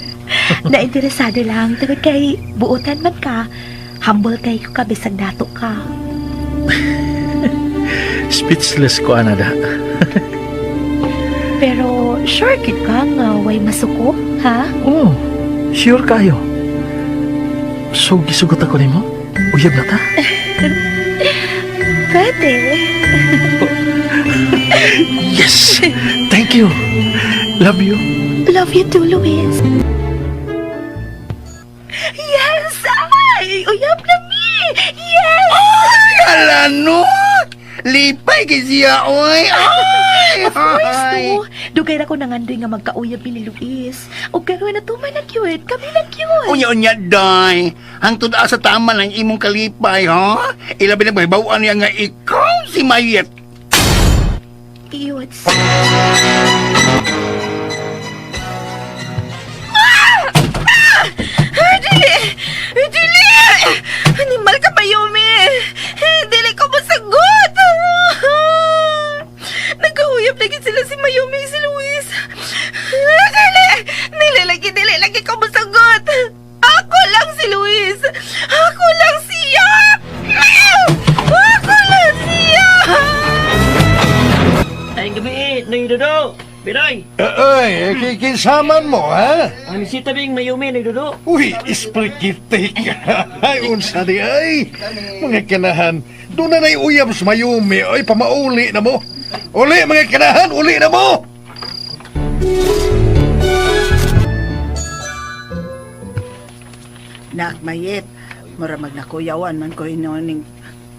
Speaker 1: Nainteresado lang, tungod kay buutan man ka. Humble kay ko ka, bisag dato ka.
Speaker 6: Speechless ko, Anada.
Speaker 1: Pero sure kid ka nga way masuko, ha?
Speaker 6: Oh, sure kayo. So, gisugot ako nimo? Uyab na ta?
Speaker 1: Pwede.
Speaker 6: Yes! Thank you. Love you.
Speaker 1: Love you too, Luis. Yes! Ay! Uyab na mi! Yes!
Speaker 4: Alano? Lipay kay siya, oy. Ay,
Speaker 1: Of course,
Speaker 4: ay.
Speaker 1: no. Dugay na ko nangandoy nga magkauyab ni Luis. O karoon na tumay na cute. Kami na cute.
Speaker 4: Unya-unya, day. Hangtod sa tama ng imong kalipay, ha? Ilabi na bawaan niya nga ikaw si Mayet.
Speaker 1: Cute. Dili! Dili! Animal ka ba, Yumi? Dili ko masagot! Nagkauyab lagi sila si Mayumi si Luis. Dili lagi ko masagot. Ako lang si Luis. Ako lang siya. Ako lang siya.
Speaker 8: Ay, gabi, nagdudo. Biray,
Speaker 7: Ay, kikinsaman mo, ha?
Speaker 8: ang nisita bing mayumi, nagdudo.
Speaker 7: Uy, isprikitik. Ay, unsa di ay. Mga kanahan, doon na uyab sa mayumi. Ay, pamauli na mo. Uli, mga kanahan, uli na mo.
Speaker 5: Nak Mayet, muramag na kuyawan man ko ning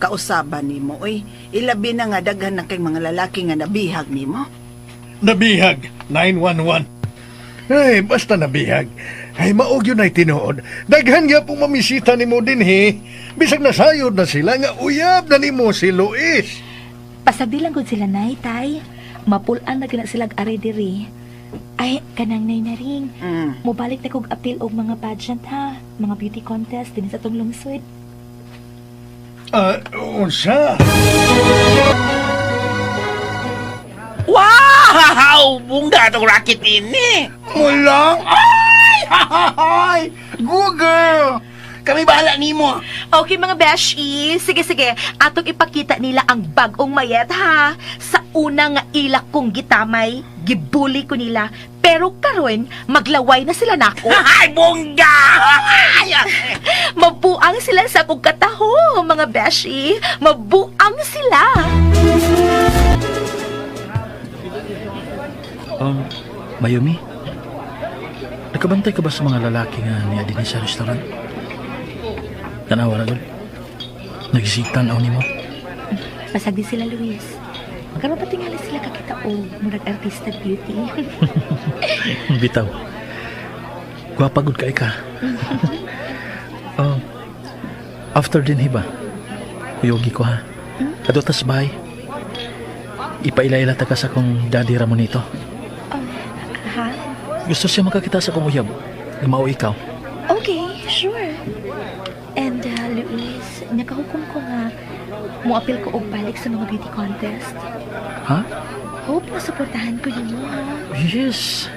Speaker 5: kausaban nimo. Uy, ilabi na nga daghan na kay mga lalaki nga nabihag nimo.
Speaker 7: Nabihag, 911. Ay, basta nabihag. Ay, maog yun ay tinuod. Daghan nga pong mamisita ni mo din, he. Bisag nasayod na sila nga uyab na ni mo si Luis.
Speaker 1: Pasagdi lang gud sila nay, tay. Mapulan na gina sila are diri. Ay, kanang nay na ring. Mobalik na kog appeal og mga pageant ha. Mga beauty contest din sa tong lungsod.
Speaker 7: Unsa?
Speaker 2: Wow! Bungga itong racket ini.
Speaker 4: Mulang? Ay! Go, girl! Kami bahala nimo.
Speaker 1: Okay mga beshi, sige. Atong ipakita nila ang bagong mayet ha. Sa unang nga ilak kong gitamay, gibuli ko nila. Pero karon maglaway na sila nako.
Speaker 2: Ay, bungga!
Speaker 1: Mabuang sila sa akong kataho, mga beshi. Mabuang sila.
Speaker 6: Mayumi, nakabantay ka ba sa mga lalaki nga niya din sa restaurant? Tanawa na doon. Nagisigtan ako ni mo.
Speaker 1: Pasagdi sila, Luis. Karon pa tingali sila kakita o murag artista beauty.
Speaker 6: Bitaw. Gwapagod ka ika. After din hiba, kuyogi ko ha. Kadotas bahay. Ipailaila ta ka sa kong daddy Ramonito.
Speaker 1: Ha?
Speaker 6: Gusto siya makakita sa kong uyab. Mao ikaw.
Speaker 1: Okay, sure. And, Luis, nakahukom ko nga muapil ko og balik sa mga beauty contest.
Speaker 6: Ha?
Speaker 1: Hope na suportahan ko yun mo, ha?
Speaker 6: Yes.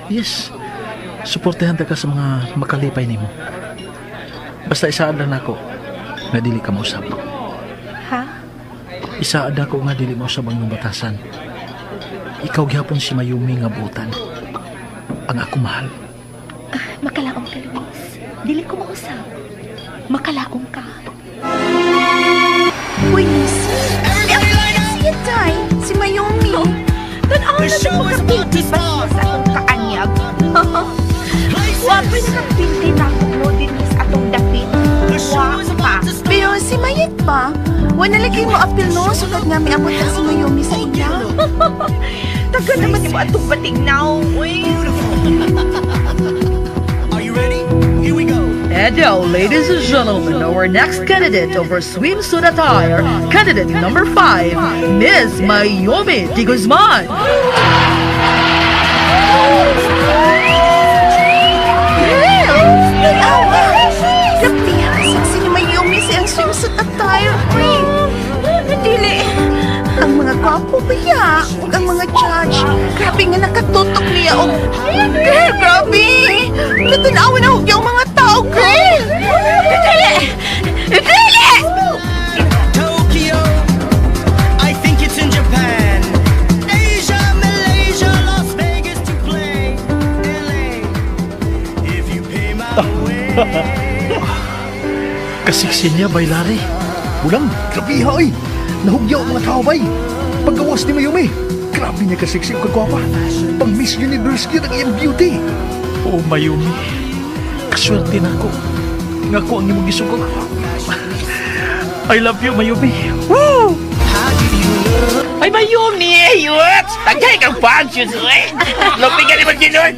Speaker 6: Suportahan ta ka sa mga makalipay nimo. Basta isaad lang ako nga dili ka mausap.
Speaker 1: Ha?
Speaker 6: Isaad ako nga dili mausap ang batasan. Ikaw gyapon si Mayumi nga butan. Ang ako mahal.
Speaker 1: Makalaong ka, Luis. Dili ko mausap. Makalaong ka.
Speaker 5: Uy, si Tay, si Mayumi.
Speaker 3: Tanaw na din makapinti pa siya sa atong kaanyag. Wapoy na kapinti na ako din sa atong dapit. Wapa.
Speaker 5: Pero si Mayit pa, wala lagi mo apil no, sugad nga may abot na si Mayumi sa iya.
Speaker 3: Taga naman di mo atong bating now.
Speaker 9: And now, ladies and gentlemen, our next candidate over swimsuit attire, candidate number 5, Miss Mayumi de Guzman.
Speaker 5: Grabe, sexy ni Mayumi sa iyang swimsuit attire.
Speaker 3: Dili.
Speaker 5: Ang mga gwapo kaya, ug ang mga judge. Grabe nga nakatutok niya, og girl, grabe. Natanawan na yung mga tao, girl.
Speaker 3: Dili!
Speaker 10: Tokyo, I think it's in Japan. Asia, Malaysia, Las Vegas to play. LA, if you pay my way.
Speaker 6: Kasiksi niya, bailari.
Speaker 7: Ulang, grabe ha, oy. Nahugyaw ang mga tao, bay. Paggawas ni Mayumi, grabe niya kasiksi o kagwapa. Pang Miss Universe yun ang iyang beauty.
Speaker 6: Oo, Mayumi. Kaswerte na ako. Nga ko ang imong gisugod. I love you, Mayumi.
Speaker 2: Ay, Mayumi, ayot! Tagay kang pansyon, eh! Lupig ka naman ginod!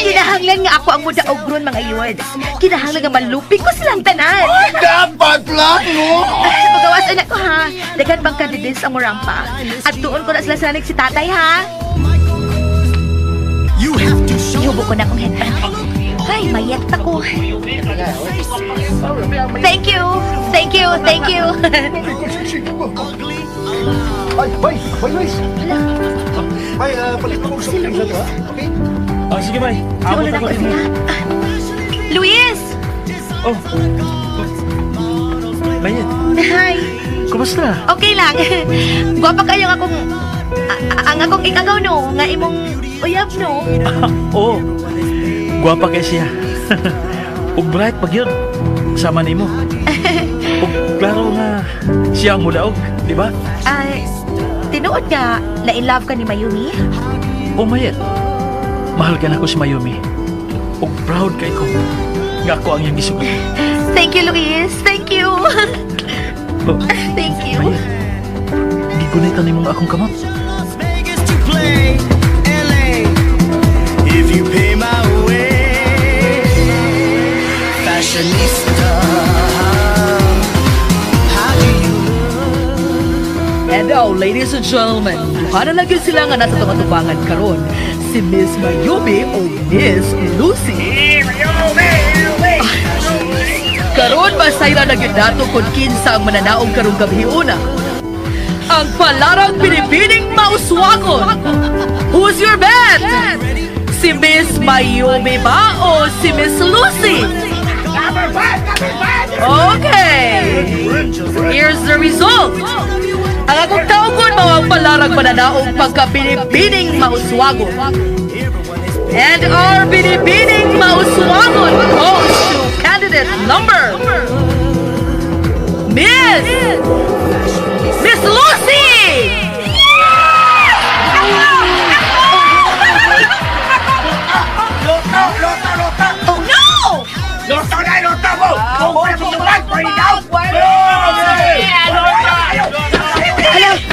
Speaker 1: Kinahanglan nga ako ang muda ogron mga iwad. Kinahanglan nga malupig ko silang tanan.
Speaker 4: Dapat lang, no?
Speaker 1: Magawas anak ko ha. Dagan bang candidates ang murampa. At doon ko na sila sinanig si tatay ha.
Speaker 10: You have to show
Speaker 1: Ihubo ko na akong headband. Ay, mayet ako. Thank you. Thank you. Thank you.
Speaker 7: Ay, bay, Luis. Bay, palit mo sa piling na to, ha? Okay?
Speaker 6: Sige, May.
Speaker 1: Simulo na ko sila. Luis!
Speaker 6: Oh. Bayan,
Speaker 1: Hi.
Speaker 6: kumusta?
Speaker 1: Okay lang. Gwapa kayo nga akong... ang akong ikagaw no. Nga imong uyab no.
Speaker 6: Oo. Gwapa kay siya. Ug bright pag yun. Sama nimo. Ug klaro nga siya ang mudaog, di ba?
Speaker 1: Ay, tinuod nga na in love ka ni Mayumi?
Speaker 6: O Mayet, mahal ka na ko si Mayumi. Ug proud kay ko. Nga ako ang iyang gisugod.
Speaker 1: Thank you, Luis. Thank you.
Speaker 6: Oh,
Speaker 1: Thank you.
Speaker 6: Mayet, gigunitan nimong akong kamot.
Speaker 10: Las Vegas to play. LA, if you pay my way. Fashionista, how do you
Speaker 9: And now, ladies and gentlemen, duha na lagi sila nga nasa tungatubangan karon. Si Miss Mayumi o Miss Lucy. Karon masayra na gyud nato kung kinsa ang mananaog karong gabi una. Ang palarang binibining mauswagon. Who's your bet? Si Miss Mayumi ba o si Miss Lucy? Okay. Here's the result. Ang akong tawgon mao ang palarang mananaog pagkabinibining mauswagon. And our binibining mauswagon goes to candidate number Miss Lucy!
Speaker 1: Oh no!
Speaker 2: Loto na, loto mo! Kung na susulat ko ikaw!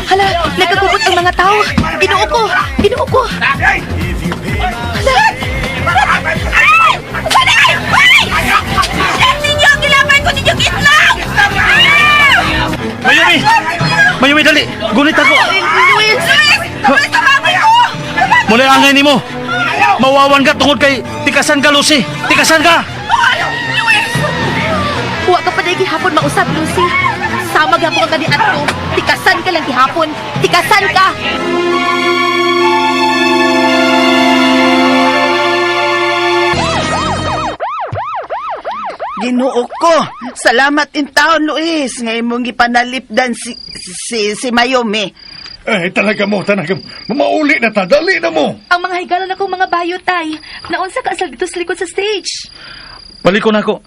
Speaker 1: Hala, nagkakubot ang mga tao. Ginoo ko. Ninyo, gilapan ko ninyong itlog!
Speaker 6: Mayumi! Mayumi, dali! Gunit ako!
Speaker 1: Luis!
Speaker 6: Muli angay nimo! Mawawan ka tungod kay tikasan ka, Lucy! Tikasan ka!
Speaker 1: Huwag ka pa na gihapon mausap, Lucy. Sama gapon ka kanian ko. Tikasan ka lang gihapon. Tikasan ka!
Speaker 5: Ginoo ko. Salamat in taon, Luis. Ngay mong gipanalipdan si Mayumi.
Speaker 7: Talaga mo. Mauli na ta. Dali na mo.
Speaker 1: Ang mga higalan akong mga bayot ay naunsa ka asal dito sa likod sa stage.
Speaker 6: Balik ko na ako.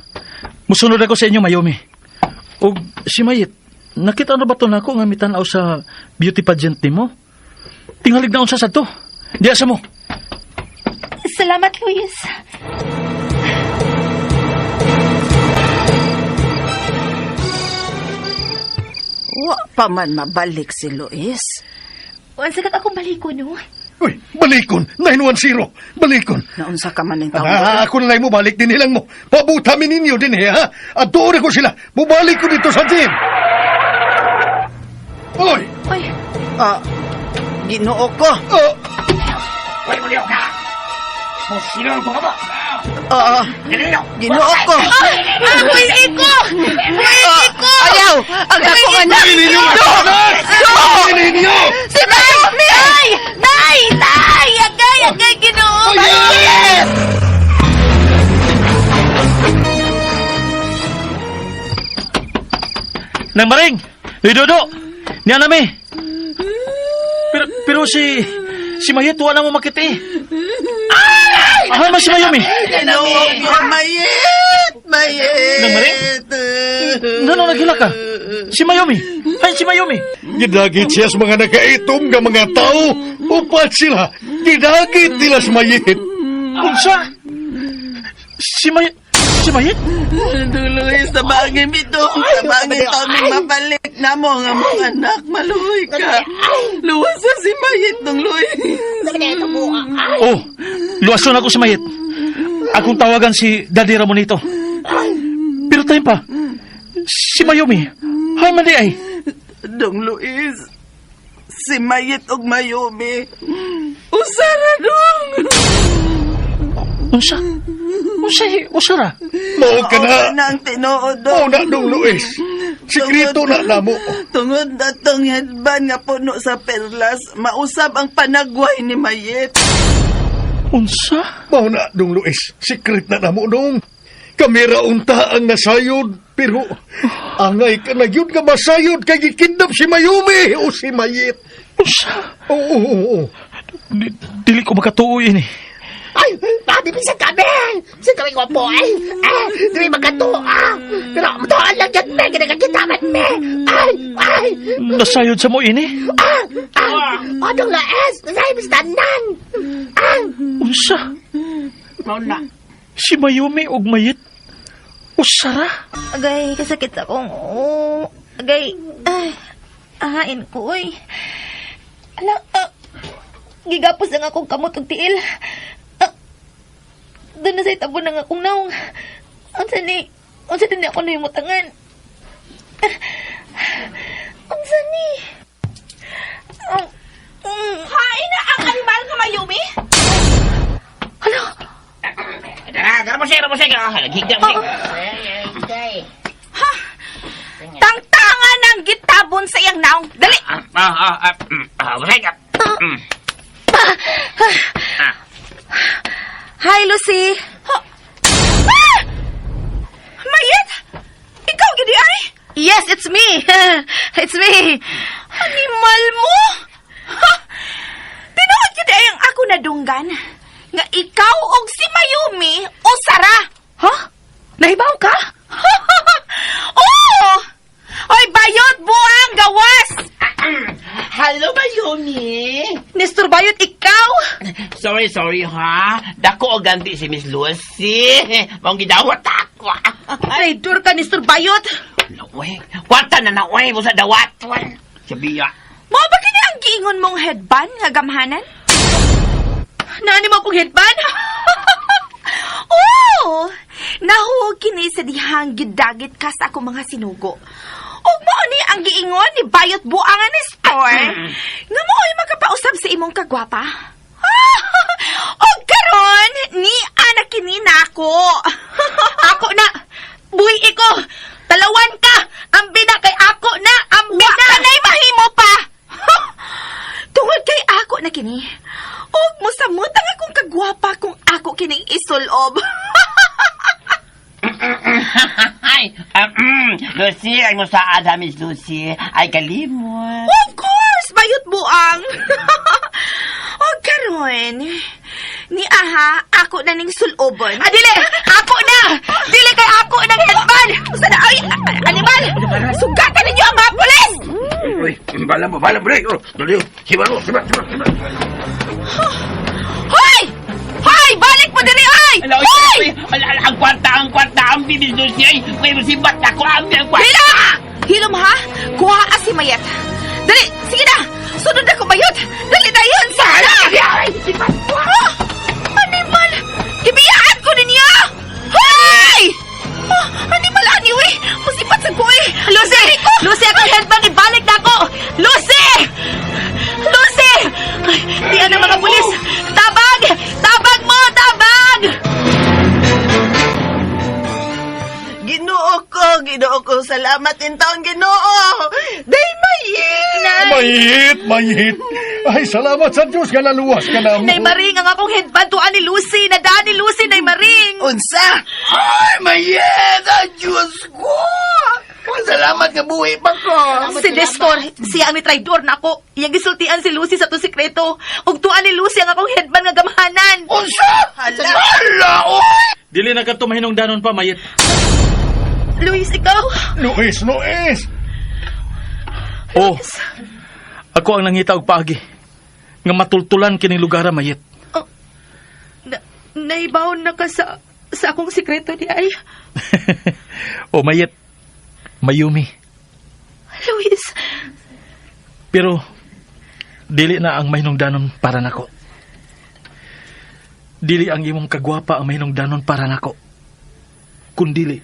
Speaker 6: Musunod ako sa inyo, Mayumi. O si Mayit, nakita na ba ito na ako nga mitanaw sa beauty pageant ni mo? Tingalig na unsa sa to. Diya sa mo.
Speaker 1: Salamat, Luis.
Speaker 5: Wa pa man mabalik si Luis.
Speaker 1: Unsa ka akong baliko, no?
Speaker 7: Uy, balikon. 910. Balikon.
Speaker 5: Naunsa ka man in taon.
Speaker 7: Ako na lang mo balik din nilang mo. Pabutamin ninyo din ha. At doon ko sila. Mubalik ko dito sa gym. Oy!
Speaker 1: Ay,
Speaker 5: Ginoo ko. Ginoo ko.
Speaker 1: buhay ko! Buhay ko!
Speaker 5: Ayaw! Ang akong anak!
Speaker 7: Ninyo! Ninyo!
Speaker 1: Si Mayumi! Ay! Nay! Agay, Ginoo!
Speaker 7: Yes!
Speaker 6: Nang maring! Dodo! Niya nami! Pero si Mayit, wala mo makiti. Ay! Mas si Mayumi!
Speaker 5: Ginoo ko, Mayit!
Speaker 6: Nang maring? Nano nagila ka? Si Mayumi! Ay, si Mayumi!
Speaker 7: Gidagit siya sa mga nakaitom nga mga tao. Upat sila. Gidagit nila sa mayit.
Speaker 6: Unsa? Si Mayit?
Speaker 5: Luis, tabangin ito. Tabangin ito nang mabalik na mo ang among anak. Maluhoy ka. Luwas sa si Mayit nung Luis.
Speaker 6: Oh, luwason ako si Mayit. Akong tawagan si Daddy Ramonito. Pero tayo pa, si Mayumi. Hay mali ay.
Speaker 5: Dong Luis, si Mayit og Mayumi. Usara dong.
Speaker 6: Usara.
Speaker 7: Mao ka na.
Speaker 5: Nang tinuod
Speaker 7: Mao
Speaker 5: dong.
Speaker 7: na dong Luis. Sikrito na namo.
Speaker 5: Tungod na tong headband nga puno sa perlas, mausab ang panagway ni Mayit.
Speaker 6: Unsa?
Speaker 7: Mao na dong Luis. Secret na namo dong. Kamera unta ang nasayod. Pero angay ka na yun nga masayod kay gikidnap si Mayumi o si Mayit.
Speaker 6: Unsa?
Speaker 7: Oo.
Speaker 6: Dili ko makatuoy ini.
Speaker 3: Ay, pati bisa kami. Bisa kami ko po ay. Dili magato. Pero matuhan lang dyan, me. Kinakakitaman, me. Ay.
Speaker 6: Nasayod sa mo ini?
Speaker 3: Odong laes. Nasa'y bistanan.
Speaker 6: Unsa?
Speaker 3: Mauna.
Speaker 6: Si Mayumi og Mayit? Usara?
Speaker 1: agay, kasakit akong, agay, ahain ko, uy. Ala, gigapos ang akong kamot og tiil. Doon na sa itabo ng akong naong. Unsa ni ako na yung mutangan. Unsa ni? Hain na ang animal ka, Mayumi? Hala? Tangtangan ang gitabon sa iyang naong. Dali! Hi, Lucy. Mayit? Ikaw, gidi ay? Yes, it's me. It's me. Animal mo? Tinuod gidi ay ang ako nadunggan. Nga ikaw og si Mayumi o Sara. Ha? Nahibaw ka? Oo! Oy, bayot, buang, gawas!
Speaker 2: Hello, Mayumi.
Speaker 1: Nestor Bayot, ikaw?
Speaker 2: Sorry, ha? Dako o ganti si Miss Lucy. Mong gidawat ako.
Speaker 1: Traitor ka, Nestor Bayot.
Speaker 2: Uy, kwarta na na, uy, mo sa dawat. Sabiya.
Speaker 1: Mo ba kini ang giingon mong headband nga gamhanan? Naani mo akong headband? Oo! Nahuog kini sa dihang gidagit ka sa akong mga sinugo. Ug mo ni ang giingon ni Bayot Buangan ni Store nga mo ay makapausab sa imong kagwapa. Og karon ni anak kini nako. Ako na buhi ko. Talawan ka. Ambi na kay ako na. Ambi na. Kanay mahimo pa. Tungod kay ako na kini. Og musamot ang akong kagwapa kung ako kining isulob.
Speaker 2: Ay, Lucy, ang musaad ha, Miss Lucy. Ay, kalimot.
Speaker 3: Of course, bayot buang. O karon, ni aha, ako na ning sulobon.
Speaker 1: Dili! Ako na! Dili kay ako ng headband! Sana, ay! Animal! Sugatan ninyo ang mga pulis!
Speaker 2: Uy, bala, break. Oh, tuloy. Hibalo.
Speaker 1: Hoy! Hoy! Balik mo diri, ay! Hoy!
Speaker 2: Ang kwarta, ang Miss Lucy. Ay, may musibat ako, ang kwarta.
Speaker 1: Hila! Hilom ha? Kuha ka si Mayat. Dali! Sige na! Sunod ako bayot! Dali na yun! Sana! Animal! Ibiyaan ko ninyo! Hoy! Animal, anyway! Musipat sa buhay! Lucy! Lucy, ako headband! Ibalik na ako! Lucy! Lucy! Ay, diyan ang mga pulis! Tabag! Tabag mo! Tabag!
Speaker 5: Ginoo ko, salamat in taon, Ginoo. Day
Speaker 7: Mahit. Ay, salamat sa Diyos nga naluwas ka na mo.
Speaker 1: Nay Maring, ang akong headband tuan ni Lucy! Nadaan ni Lucy, Nay Maring!
Speaker 5: Unsa?
Speaker 4: Ay, mayet! Ang Diyos ko! Salamat nga buhay pa ko.
Speaker 1: Si Nestor, siya ang nitraidor na ako. Iyang gisultian si Lucy sa to sikreto. Ug tuan ni Lucy ang akong headband nga gamahanan.
Speaker 4: Unsa? Hala, oy!
Speaker 6: Dili na ka tumahinong danon pa, Mayet.
Speaker 1: Luis, ikaw?
Speaker 7: Luis!
Speaker 6: Oh, ako ang nangita og paagi. Nga matultulan kining lugar, Mayet.
Speaker 1: Naibaon na ka sa akong sikreto ni ay.
Speaker 6: Oh, Mayet. Mayumi.
Speaker 1: Luis,
Speaker 6: Pero, dili na ang mahinungdanon para nako. Dili ang imong kagwapa ang mahinungdanon para nako. Kundili,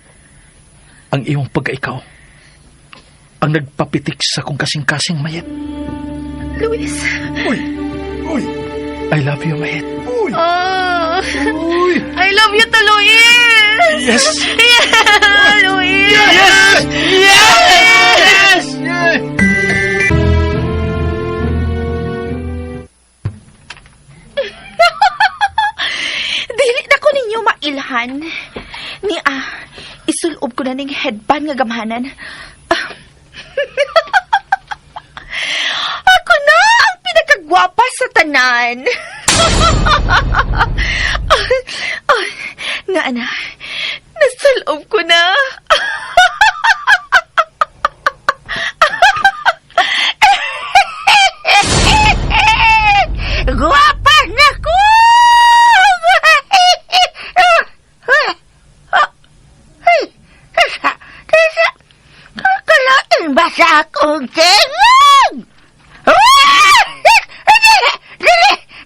Speaker 6: ang imong pagkaikaw. Ang nagpapitik sa kong kasing-kasing, Mayet.
Speaker 1: Luis.
Speaker 7: Uy!
Speaker 6: I love you, Mayet.
Speaker 1: Oh, I love you to Luis.
Speaker 6: Yes!
Speaker 1: Yeah, Luis.
Speaker 6: Yes!
Speaker 1: Dili na ko ninyo mailhan. Isulob ko na ning headband nga gamhanan. Ako na ang pinakagwapa sa tanan. Nga na, nasulob ko na.
Speaker 3: Guwapa na ko! Kakalain ba sa akong tingog?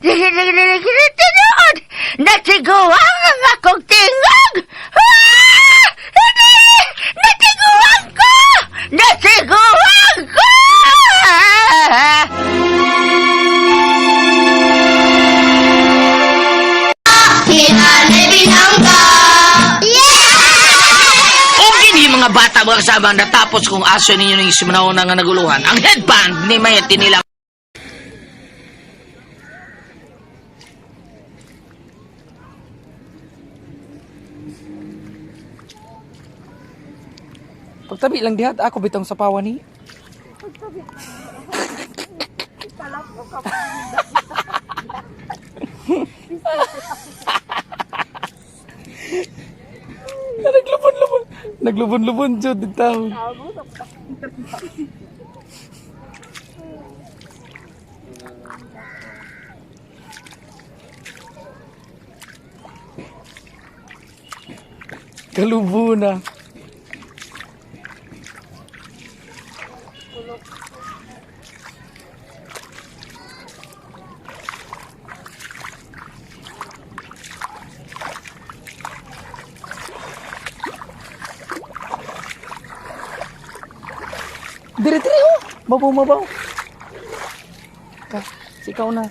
Speaker 3: Tinod! Natiguan ang akong tingog! Natiguan ko! Natiguan ko!
Speaker 2: Kung hindi mga bata mga kasama natapos kung aso ninyo ng isimanahon nga naguluhan, ang headband ni Mayet nila.
Speaker 11: Pagtabi lang dihat, ako bitong sa pawa ni. Naglubon-lubon. Naglubon-lubon jud din tao. Kalubo na. Dire-dire oh. Mabaw. Ka, sikaw na.